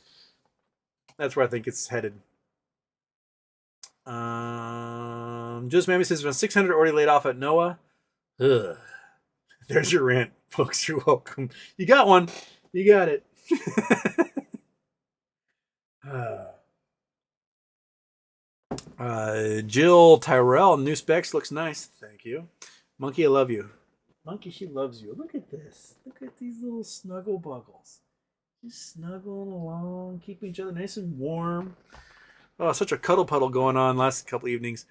where I think it's headed. Just Mammy says 600 already laid off at NOAA. Ugh. There's your rant, folks. You're welcome. You got one. You got it. Jill Tyrell, new specs, looks nice. Thank you. Monkey, I love you. Monkey, she loves you. Look at this. Look at these little snuggle buggles. Just snuggling along, keeping each other nice and warm. Oh, such a cuddle puddle going on last couple evenings.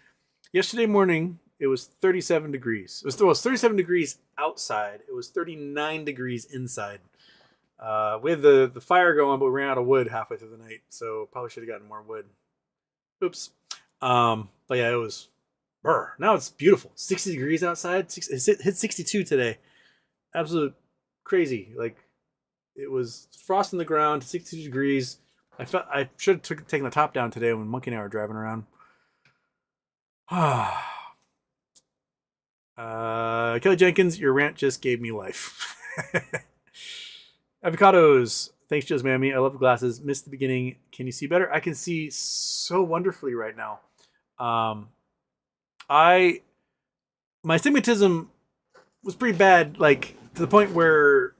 Yesterday morning, it was 37 degrees. It was 37 degrees outside. It was 39 degrees inside. We had the fire going, but we ran out of wood halfway through the night, so probably should have gotten more wood. Oops. But yeah, it was. Now it's beautiful. 60 degrees outside. It hit 62 today. Absolute crazy. Like, it was frost on the ground, 62 degrees. I should have taken the top down today when Monkey and I were driving around. Kelly Jenkins, your rant just gave me life. Avocados. Thanks, Joe's Mammy. I love the glasses. Missed the beginning. Can you see better? I can see so wonderfully right now. My astigmatism was pretty bad, like to the point where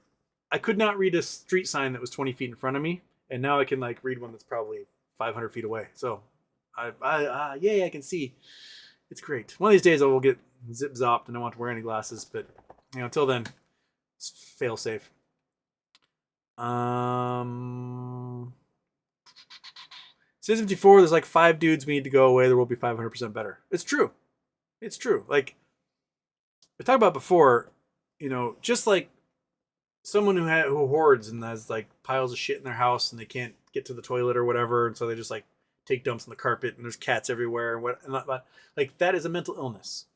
I could not read a street sign that was 20 feet in front of me, and now I can like read one that's probably 500 feet away. So, yay, I can see. It's great. One of these days I will get zip zopped and I don't want to wear any glasses, but until then, it's fail safe. Season 54, there's like 5 dudes we need to go away. There will be 500% better. It's true. It's true. Like we talked about before, just like someone who hoards and has like piles of shit in their house and they can't get to the toilet or whatever, and so they just like take dumps on the carpet and there's cats everywhere and like that is a mental illness.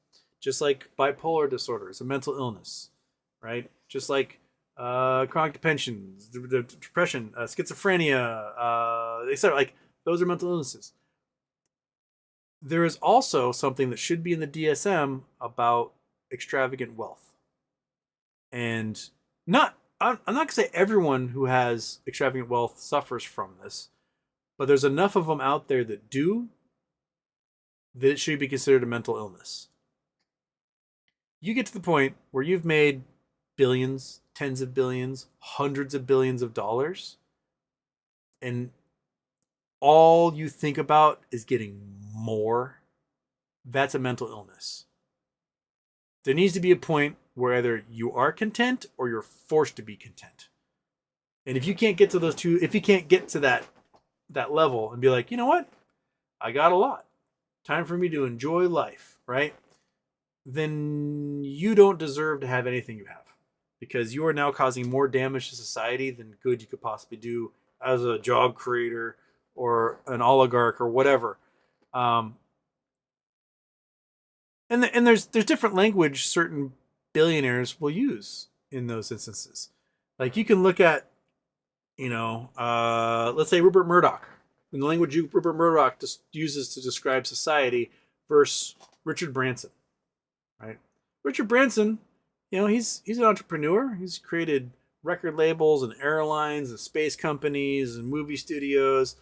Just like bipolar disorder is a mental illness, right? Just like chronic depression, schizophrenia, etc. Like those are mental illnesses. There is also something that should be in the DSM about extravagant wealth, and I'm not gonna say everyone who has extravagant wealth suffers from this, but there's enough of them out there that do, that it should be considered a mental illness. You get to the point where you've made billions, tens of billions, hundreds of billions of dollars, and all you think about is getting more. That's a mental illness. There needs to be a point where either you are content or you're forced to be content. And if you can't get to those two, if you can't get to that level and be like, you know what? I got a lot. Time for me to enjoy life, right? Then you don't deserve to have anything you have, because you are now causing more damage to society than good you could possibly do as a job creator or an oligarch or whatever. And there's different language certain billionaires will use in those instances. Like you can look at, let's say Rupert Murdoch, and the language Rupert Murdoch just uses to describe society versus Richard Branson, right? Richard Branson, he's an entrepreneur. He's created record labels and airlines and space companies and movie studios.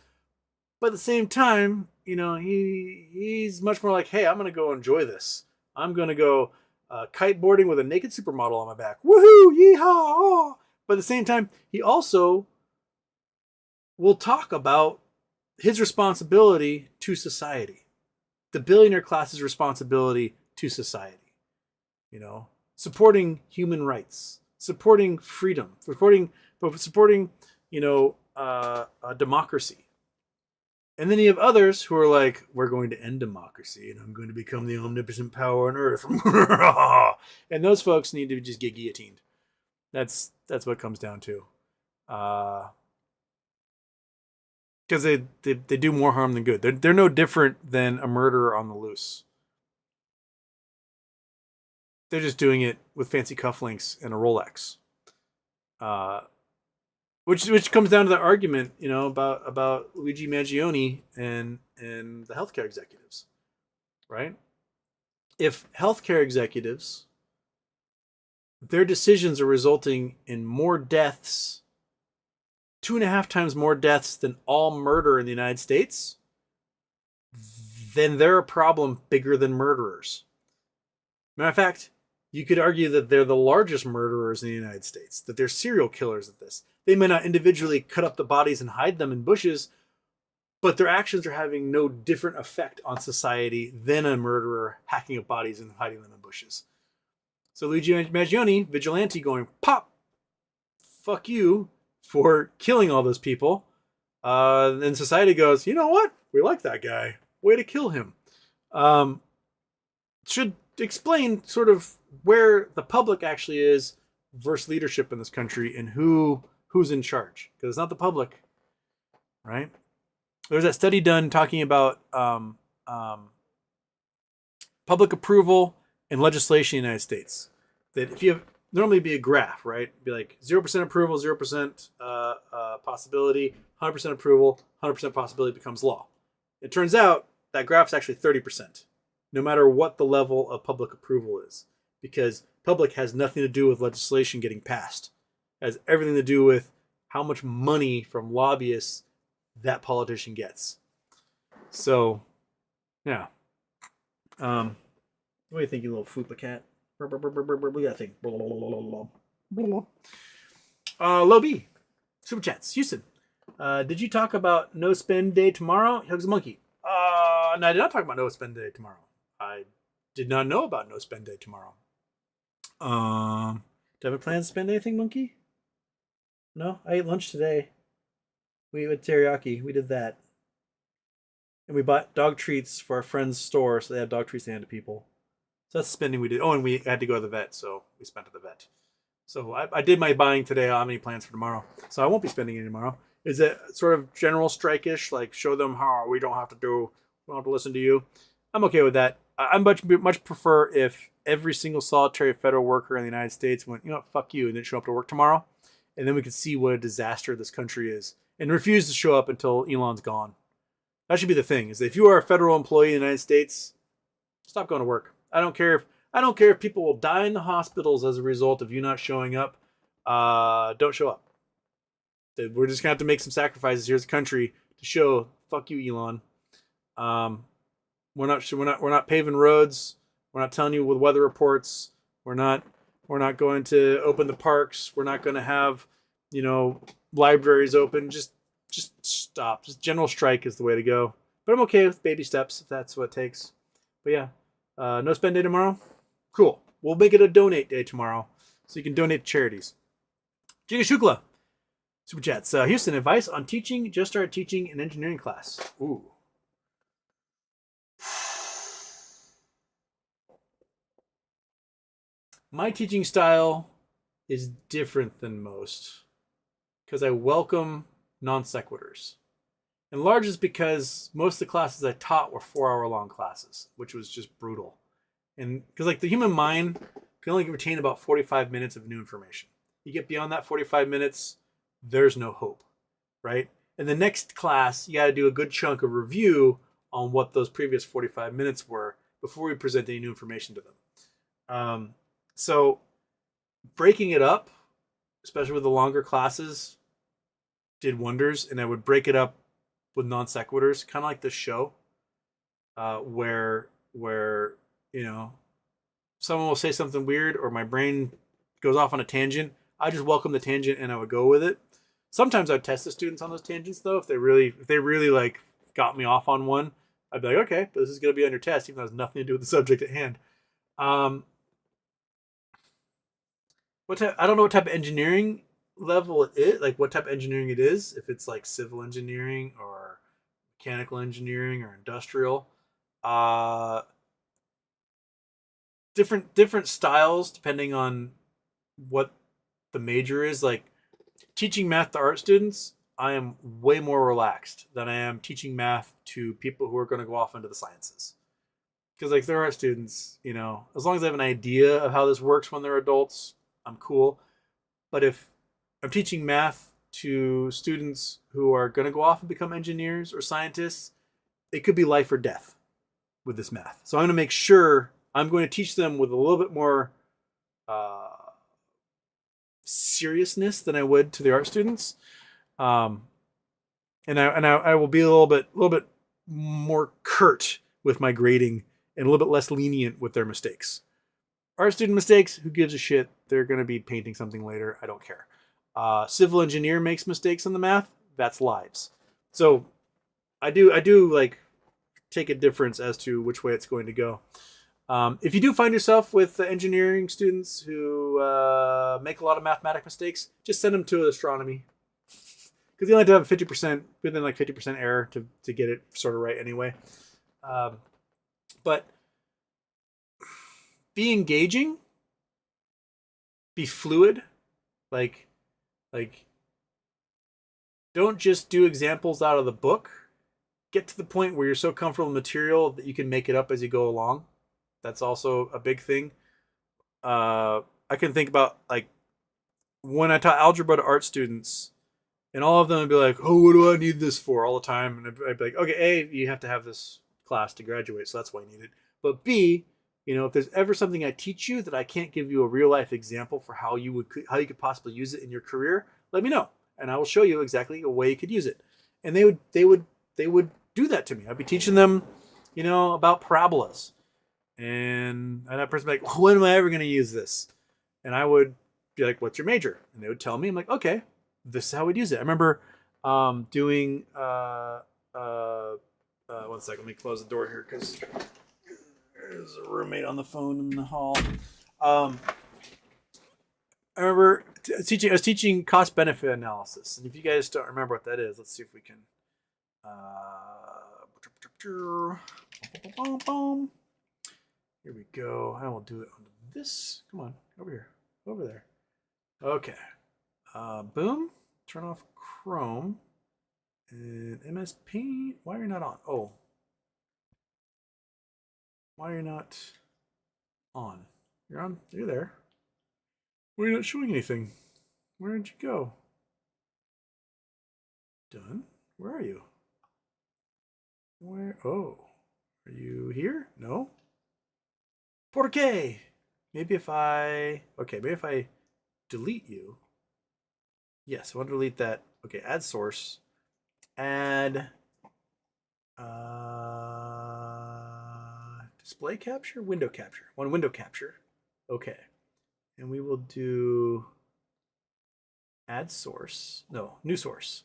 But at the same time, he's much more like, hey, I'm going to go enjoy this. I'm going to go kiteboarding with a naked supermodel on my back. Woohoo! Yeehaw! But at the same time, he also will talk about his responsibility to society. The billionaire class's responsibility to society. Supporting human rights, supporting freedom, supporting democracy. And then you have others who are like, we're going to end democracy and I'm going to become the omnipotent power on earth. And those folks need to just get guillotined. That's what it comes down to. Because they do more harm than good. They're no different than a murderer on the loose. They're just doing it with fancy cufflinks and a Rolex. Which comes down to the argument, about Luigi Mangione and the healthcare executives, right? If healthcare executives, their decisions are resulting in more deaths, 2.5 times more deaths than all murder in the United States, then they're a problem bigger than murderers. Matter of fact, you could argue that they're the largest murderers in the United States, that they're serial killers at this. They may not individually cut up the bodies and hide them in bushes, but their actions are having no different effect on society than a murderer hacking up bodies and hiding them in bushes. So Luigi Mangione, vigilante, going, pop, fuck you for killing all those people. And society goes, you know what? We like that guy. Way to kill him. Should explain sort of where the public actually is versus leadership in this country and who's in charge. Because it's not the public, right? There's that study done talking about public approval and legislation in the United States. That if you have, normally be a graph, right? It'd be like 0% approval, 0% possibility, 100% approval, 100% possibility becomes law. It turns out that graph is actually 30%, no matter what the level of public approval is. Because public has nothing to do with legislation getting passed. It has everything to do with how much money from lobbyists that politician gets. So, yeah. What do you think, you little fupa cat? What do you think? Low B. Super chats. Houston. Did you talk about no spend day tomorrow? Hugs a monkey. No, I did not talk about no spend day tomorrow. I did not know about no spend day tomorrow. Do I have a plan to spend anything, monkey? No, I ate lunch today. We went teriyaki. We did that. And we bought dog treats for our friend's store, so they have dog treats to hand to people. So that's spending we did. Oh, and we had to go to the vet, so we spent at the vet. So I did my buying today. I don't have any plans for tomorrow. So I won't be spending any tomorrow. Is it sort of general strike-ish, like show them how we don't have to listen to you? I'm okay with that. I much prefer if every single solitary federal worker in the United States went, fuck you, and didn't show up to work tomorrow. And then we could see what a disaster this country is. And refuse to show up until Elon's gone. That should be the thing, is that if you are a federal employee in the United States, stop going to work. I don't care if people will die in the hospitals as a result of you not showing up. Don't show up. We're just gonna have to make some sacrifices here as a country to show fuck you, Elon. We're not paving roads. We're not telling you with weather reports. We're not going to open the parks. We're not going to have, libraries open. Just stop. Just general strike is the way to go. But I'm okay with baby steps if that's what it takes. But yeah, no spend day tomorrow. Cool. We'll make it a donate day tomorrow, so you can donate to charities. Jiga Shukla, super chats. Houston, advice on teaching. Just started teaching an engineering class. Ooh. My teaching style is different than most because I welcome non sequiturs. And large is because most of the classes I taught were 4-hour long classes, which was just brutal. And because like the human mind can only retain about 45 minutes of new information. You get beyond that 45 minutes, there's no hope, right? In the next class, you got to do a good chunk of review on what those previous 45 minutes were before we present any new information to them. So breaking it up, especially with the longer classes, did wonders. And I would break it up with non sequiturs, kind of like this show, where you know someone will say something weird or my brain goes off on a tangent. I just welcome the tangent and I would go with it. Sometimes I'd test the students on those tangents though. If they really like got me off on one, I'd be like, okay, but this is going to be on your test, even though it has nothing to do with the subject at hand. I don't know what type of engineering level it is, like what type of engineering it is, if it's like civil engineering or mechanical engineering or industrial. Different styles depending on what the major is. Like teaching math to art students, I am way more relaxed than I am teaching math to people who are going to go off into the sciences. Because like they're art students, as long as they have an idea of how this works when they're adults, I'm cool. But if I'm teaching math to students who are going to go off and become engineers or scientists, it could be life or death with this math. So I'm going to make sure I'm going to teach them with a little bit more seriousness than I would to the art students. And I will be a little bit more curt with my grading and a little bit less lenient with their mistakes. Art student mistakes, who gives a shit? They're going to be painting something later. I don't care. Civil engineer makes mistakes on the math. That's lives. So I do like take a difference as to which way it's going to go. If you do find yourself with engineering students who make a lot of mathematic mistakes, just send them to astronomy. Because you only have to have 50%, within like 50% error to get it sort of right anyway. But be engaging, be fluid, like don't just do examples out of the book. Get to the point where you're so comfortable with material that you can make it up as you go along. That's also a big thing. I can think about like when I taught algebra to art students, and all of them would be like, "Oh, what do I need this for?" all the time, and I'd be like, "Okay, A, you have to have this class to graduate, so that's why you need it. But B, if there's ever something I teach you that I can't give you a real life example for how you could possibly use it in your career, let me know, and I will show you exactly a way you could use it." And they would do that to me. I'd be teaching them, about parabolas. And that person would be like, when am I ever going to use this? And I would be like, what's your major? And they would tell me. I'm like, okay, this is how we'd use it. I remember doing, 1 second, let me close the door here because there's a roommate on the phone in the hall. I remember I was teaching cost benefit analysis. And if you guys don't remember what that is, let's see if we can. Here we go. I will do it on this. Come on, over here, over there. Okay. Boom. Turn off Chrome and MS Paint. Why are you not on? Oh, why are you not on? You're on. You're there. Why are you not showing anything? Where did you go? Done. Where are you? Where? Oh, are you here? No. Por qué? Maybe if I delete you. Yes, I want to delete that. Okay, add source. Add display capture, window capture. One window capture. Okay. And we will do add source. No, new source.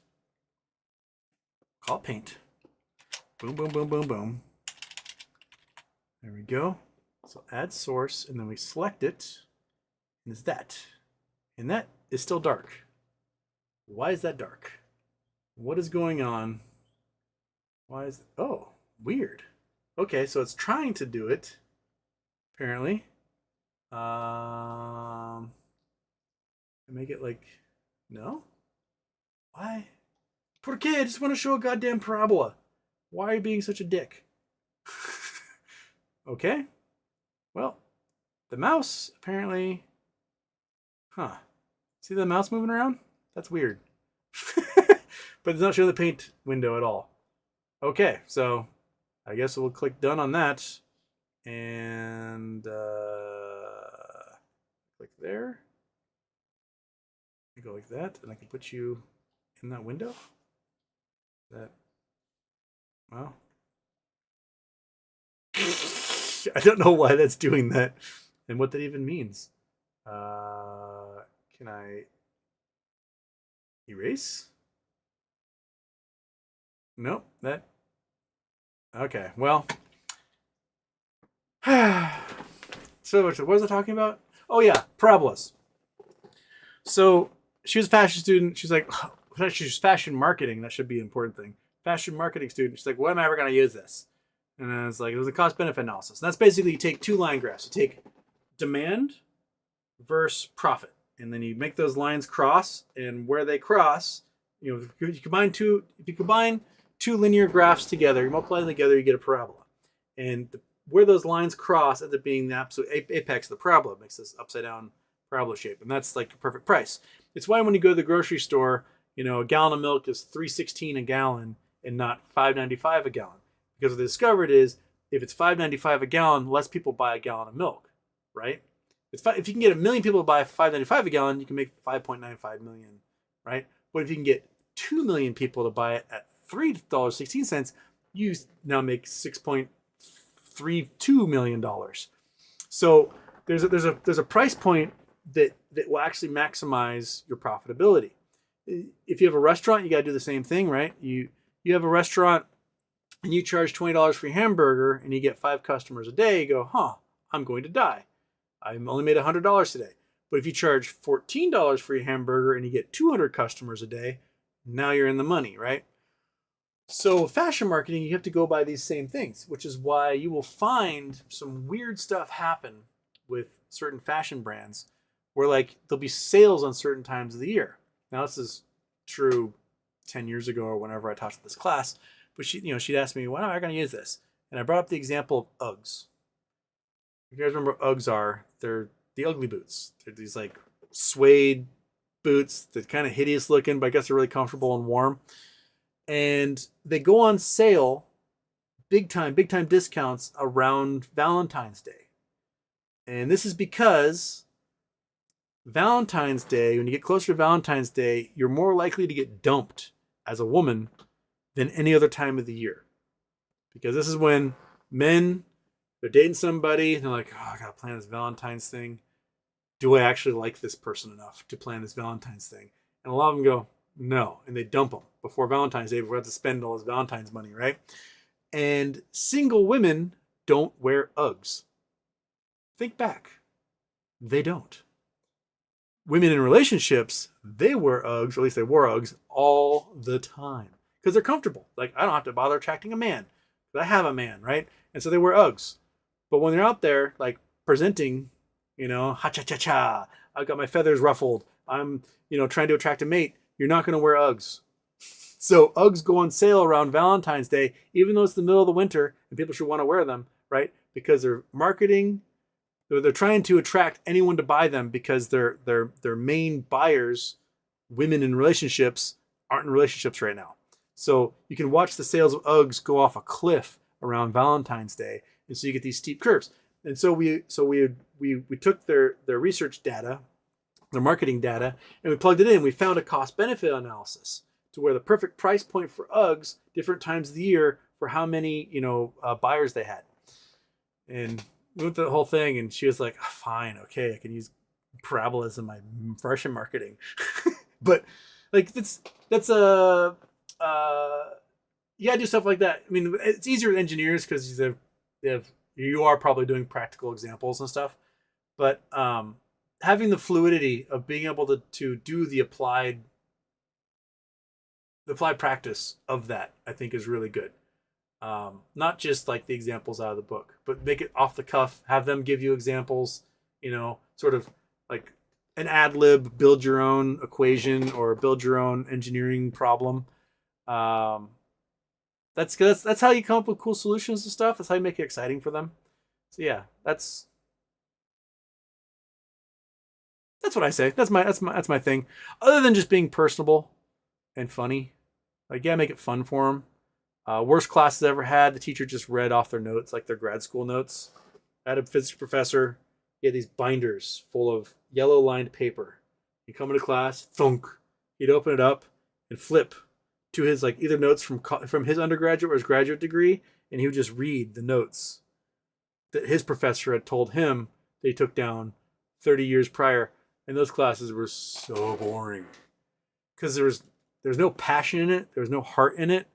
Call it paint. Boom, boom, boom, boom, boom. There we go. So add source, and then we select it, and it's that. And that is still dark. Why is that dark? What is going on? Why is it? Oh, weird. Okay, so it's trying to do it, apparently. Make it like, no? Why? ¿Por qué? I just want to show a goddamn parabola. Why are you being such a dick? Okay. Well, the mouse apparently, huh? See the mouse moving around? That's weird. But it's not showing the paint window at all. Okay, so I guess we'll click done on that. And click there. I go like that, and I can put you in that window. That, well, I don't know why that's doing that, and what that even means. Can I erase? Nope. That. Okay. Well. So what was I talking about? Oh yeah, parabolas. So she was a fashion student. She's like, she's fashion marketing. That should be an important thing. Fashion marketing student. She's like, when am I ever going to use this? And then it's like, it was a cost benefit analysis. And that's basically you take two line graphs. You take demand versus profit. And then you make those lines cross. And where they cross, if you combine two linear graphs together, you multiply them together, you get a parabola. And where those lines cross ends up being the absolute apex of the parabola. It makes this upside down parabola shape. And that's like a perfect price. It's why when you go to the grocery store, a gallon of milk is $3.16 a gallon and not $5.95 a gallon. Because what they discovered is if it's $5.95 a gallon, less people buy a gallon of milk, right? If you can get 1 million people to buy $5.95 a gallon, you can make $5.95 million, right? But if you can get 2 million people to buy it at $3.16, you now make $6.32 million. So there's a price point that will actually maximize your profitability. If you have a restaurant, you got to do the same thing, right? You have a restaurant and you charge $20 for your hamburger and you get 5 customers a day, you go, I'm going to die. I only made $100 today. But if you charge $14 for your hamburger and you get 200 customers a day, now you're in the money, right? So fashion marketing, you have to go by these same things, which is why you will find some weird stuff happen with certain fashion brands where like there'll be sales on certain times of the year. Now this is true 10 years ago or whenever I taught this class, but she'd ask me, when am I going to use this? And I brought up the example of Uggs. You guys remember what Uggs are? They're the ugly boots. They're these like suede boots that kind of hideous looking, but I guess they're really comfortable and warm. And they go on sale, big time discounts around Valentine's Day. And this is because Valentine's Day, when you get closer to Valentine's Day, you're more likely to get dumped as a woman than any other time of the year. Because this is when men, they're dating somebody, and they're like, I gotta plan this Valentine's thing. Do I actually like this person enough to plan this Valentine's thing? And a lot of them go, no. And they dump them before Valentine's Day, before they have to spend all this Valentine's money, right? And single women don't wear Uggs. Think back. They don't. Women in relationships, they wear Uggs, or at least they wore Uggs all the time. Because they're comfortable. Like, I don't have to bother attracting a man. Because I have a man, right? And so they wear Uggs. But when they're out there, like, presenting, ha-cha-cha-cha, I've got my feathers ruffled, I'm, trying to attract a mate, you're not going to wear Uggs. So Uggs go on sale around Valentine's Day, even though it's the middle of the winter, and people should want to wear them, right? Because they're marketing, they're trying to attract anyone to buy them because their main buyers, women in relationships, aren't in relationships right now. So you can watch the sales of Uggs go off a cliff around Valentine's Day, and so you get these steep curves. And so we took their research data, their marketing data, and we plugged it in. We found a cost benefit analysis to where the perfect price point for Uggs, different times of the year, for how many buyers they had. And we went through the whole thing, and she was like, fine, okay, I can use parabolas in my fashion marketing. But like that's you gotta do stuff like that. I mean, it's easier with engineers because you are probably doing practical examples and stuff. But having the fluidity of being able to do the applied practice of that, I think, is really good. Not just like the examples out of the book, but make it off the cuff, have them give you examples, sort of like an ad lib, build your own equation or build your own engineering problem. That's how you come up with cool solutions and stuff. That's how you make it exciting for them. So yeah, that's That's what I say. That's my thing. Other than just being personable and funny, like yeah, make it fun for them. Worst classes I ever had, the teacher just read off their notes, like their grad school notes. I had a physics professor. He had these binders full of yellow lined paper. He'd come into class, thunk. He'd open it up and flip to his like either notes from his undergraduate or his graduate degree, and he would just read the notes that his professor had told him that he took down 30 years prior. And those classes were so boring because there's no passion in it. There was no heart in it.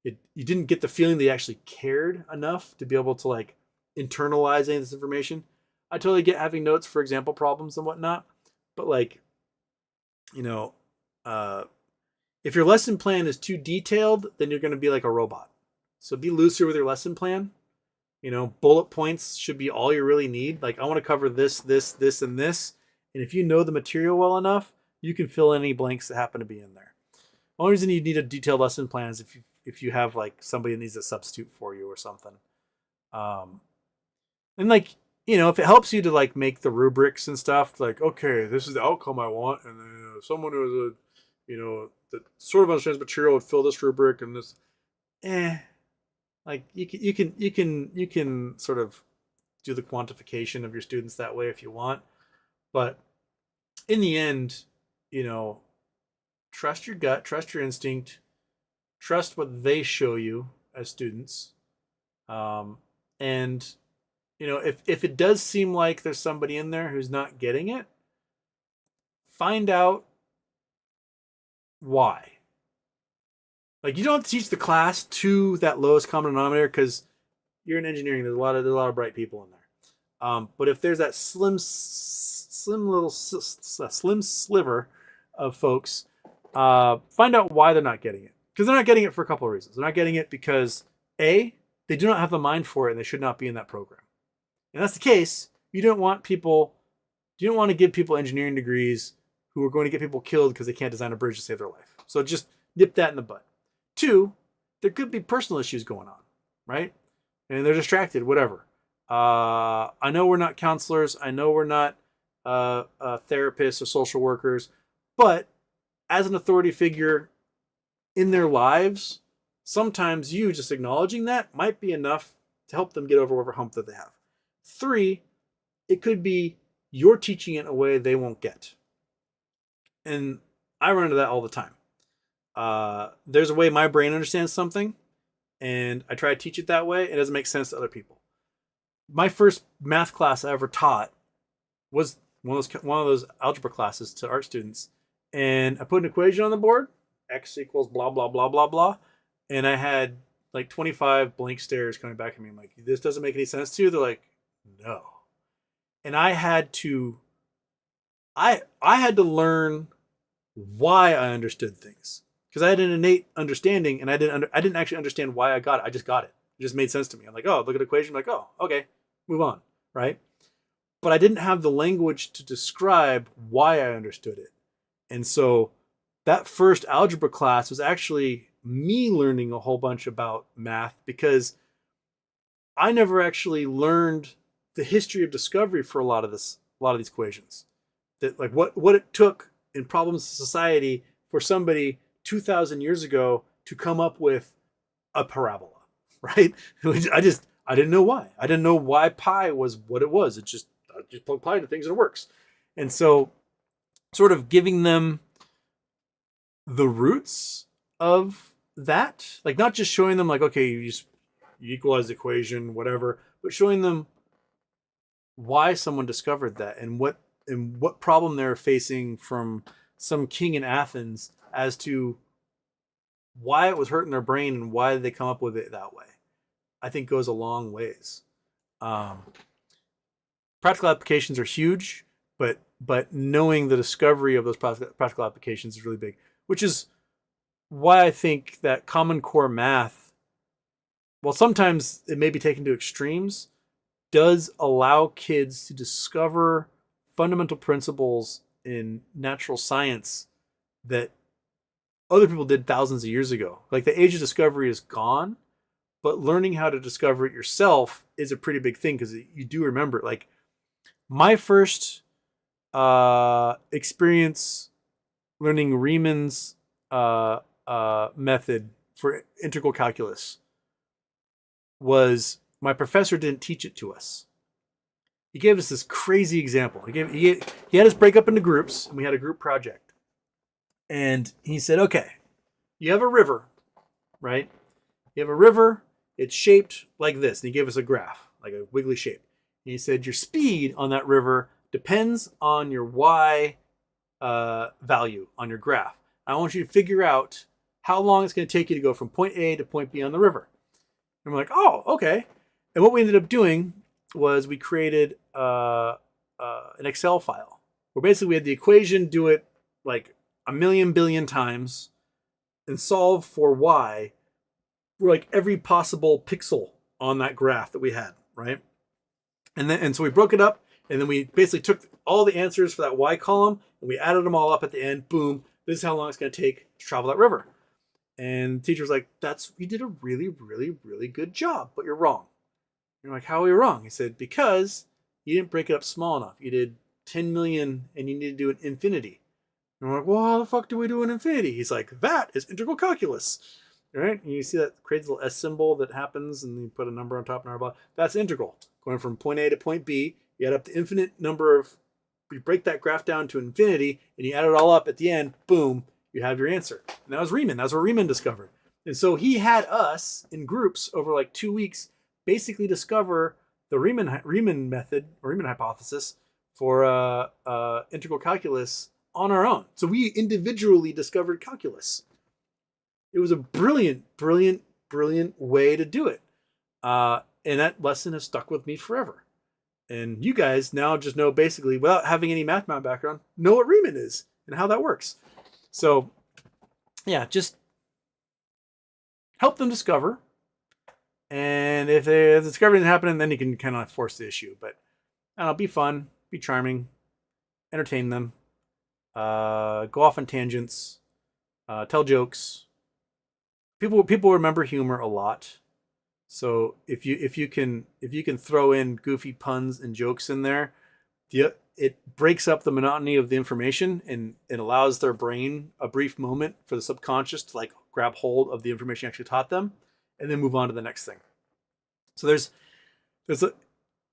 You didn't get the feeling they actually cared enough to be able to like internalize any of this information. I totally get having notes for example problems and whatnot, but like, you know, if your lesson plan is too detailed, then you're going to be like a robot. So be looser with your lesson plan. You know, bullet points should be all you really need. Like I want to cover this, this, this, and this. And if you know the material well enough, you can fill in any blanks that happen to be in there. The only reason you need a detailed lesson plan is if you have like somebody that needs a substitute for you or something. And like, you know, if it helps you to like make the rubrics and stuff, like, okay, this is the outcome I want. And then someone who is that sort of understands material would fill this rubric and this, like you can sort of do the quantification of your students that way if you want. But in the end, you know, trust your gut, trust your instinct, trust what they show you as students. And, you know, if it does seem like there's somebody in there who's not getting it, find out why. Like, you don't have to teach the class to that lowest common denominator because you're in engineering. There's a lot of bright people in there. But if there's that slim sliver of folks, find out why they're not getting it. Because they're not getting it for a couple of reasons. They're not getting it because A, they do not have the mind for it and they should not be in that program. And that's the case. You don't want to give people engineering degrees who are going to get people killed because they can't design a bridge to save their life. So just nip that in the bud. 2, there could be personal issues going on, right? And they're distracted, whatever. I know we're not counselors. I know we're not therapists or social workers, but as an authority figure in their lives, sometimes you just acknowledging that might be enough to help them get over whatever hump that they have. 3, it could be you're teaching it in a way they won't get. And I run into that all the time. There's a way my brain understands something, and I try to teach it that way. It doesn't make sense to other people. My first math class I ever taught was one of those algebra classes to art students, and I put an equation on the board, x equals blah blah blah blah blah, and I had like 25 blank stares coming back at me. I'm like, this doesn't make any sense to you? They're like, no. And I had to learn why I understood things. Because I had an innate understanding, and I didn't actually understand why I got it. I just got it. It just made sense to me. I'm like, oh, look at the equation. I'm like, oh, okay, move on, right? But I didn't have the language to describe why I understood it. And so that first algebra class was actually me learning a whole bunch about math because I never actually learned the history of discovery for a lot of these equations. That like what it took in problems of society for somebody 2,000 years ago to come up with a parabola, right? I didn't know why. I didn't know why pi was what it was. I just plug pi into things and it works. And so sort of giving them the roots of that, like not just showing them like, okay, you equalize the equation, whatever, but showing them why someone discovered that and what problem they're facing from some king in Athens as to why it was hurting their brain and why they come up with it that way, I think goes a long ways. Practical applications are huge, but knowing the discovery of those practical applications is really big, which is why I think that Common Core math, while sometimes it may be taken to extremes, does allow kids to discover fundamental principles in natural science that other people did thousands of years ago. Like the age of discovery is gone, but learning how to discover it yourself is a pretty big thing because you do remember, like my first experience learning Riemann's method for integral calculus was my professor didn't teach it to us. He gave us this crazy example. He had us break up into groups, and we had a group project. And he said, okay, you have a river, right? You have a river, it's shaped like this. And he gave us a graph, like a wiggly shape. And he said, your speed on that river depends on your y value on your graph. I want you to figure out how long it's going to take you to go from point A to point B on the river. And we're like, oh, okay. And what we ended up doing was we created an Excel file where basically we had the equation, do it like a million billion times and solve for y for like every possible pixel on that graph that we had, right? And so we broke it up, and then we basically took all the answers for that y column and we added them all up at the end. Boom, this is how long it's going to take to travel that river. And the teacher was like, you did a really, really, really good job, but you're wrong. You're like, how are you wrong? He said, because you didn't break it up small enough. You did 10 million and you need to do an infinity. And we're like, well, how the fuck do we do an infinity? He's like, that is integral calculus. All right? And you see that crazy little S symbol that happens and you put a number on top and blah. That's integral. Going from point A to point B, you add up the infinite number of, you break that graph down to infinity and you add it all up at the end, boom, you have your answer. And that was Riemann. That's what Riemann discovered. And so he had us in groups over like 2 weeks basically discover the Riemann method or Riemann hypothesis for integral calculus on our own. So we individually discovered calculus. It was a brilliant, brilliant, brilliant way to do it. And that lesson has stuck with me forever. And you guys now just know basically, without having any mathematics background, know what Riemann is and how that works. So yeah, just help them discover. And if the discovery isn't happening, then you can kind of force the issue. But I don't know, be fun, be charming, entertain them, go off on tangents, tell jokes. People remember humor a lot. So if you can throw in goofy puns and jokes in there, it breaks up the monotony of the information and it allows their brain a brief moment for the subconscious to like grab hold of the information you actually taught them and then move on to the next thing. So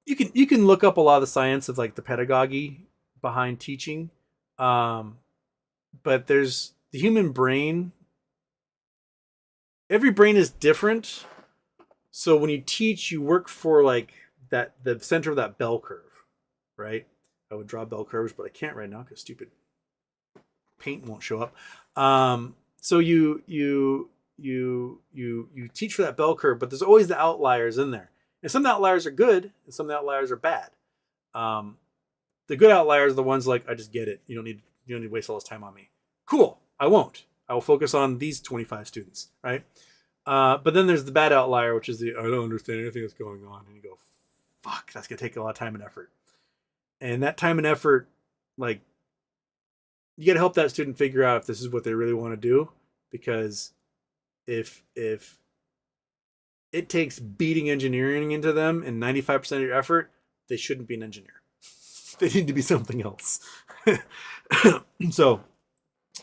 you can look up a lot of the science of like the pedagogy behind teaching. But there's the human brain. Every brain is different. So when you teach, you work for like the center of that bell curve, right? I would draw bell curves, but I can't right now because stupid paint won't show up. So you teach for that bell curve, but there's always the outliers in there. And some outliers are good, and some outliers are bad. The good outliers are the ones like, I just get it. You don't need to waste all this time on me. Cool. I won't. I will focus on these 25 students, right? But then there's the bad outlier, which is I don't understand anything that's going on. And you go, fuck, that's going to take a lot of time and effort. And that time and effort, like, you got to help that student figure out if this is what they really want to do. Because if it takes beating engineering into them and 95% of your effort, they shouldn't be an engineer. They need to be something else. So,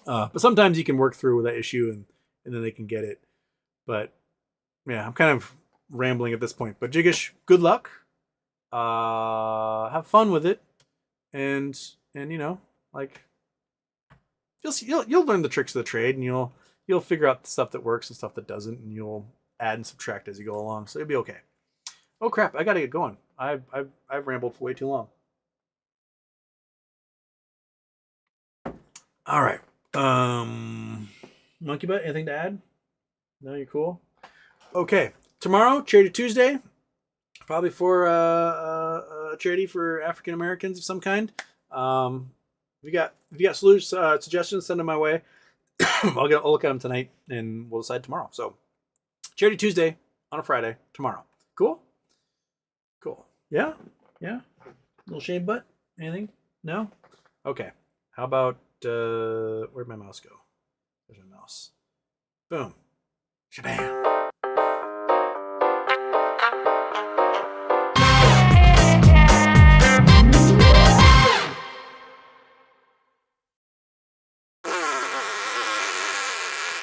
but sometimes you can work through with that issue and then they can get it. But yeah, I'm kind of rambling at this point. But Jigish, good luck. Have fun with it, and you know, like you'll learn the tricks of the trade, and you'll figure out the stuff that works and stuff that doesn't, and you'll add and subtract as you go along. So it'll be okay. Oh crap! I gotta get going. I've rambled for way too long. All right. Monkey Butt, anything to add? No, you're cool. Okay, tomorrow, Charity Tuesday, probably for a charity for African Americans of some kind. If you got suggestions, send them my way. I'll look at them tonight, and we'll decide tomorrow. So, Charity Tuesday on a Friday tomorrow. Cool. Yeah. Little shave butt. Anything? No. Okay. How about where'd my mouse go? There's my mouse. Boom. Shabam.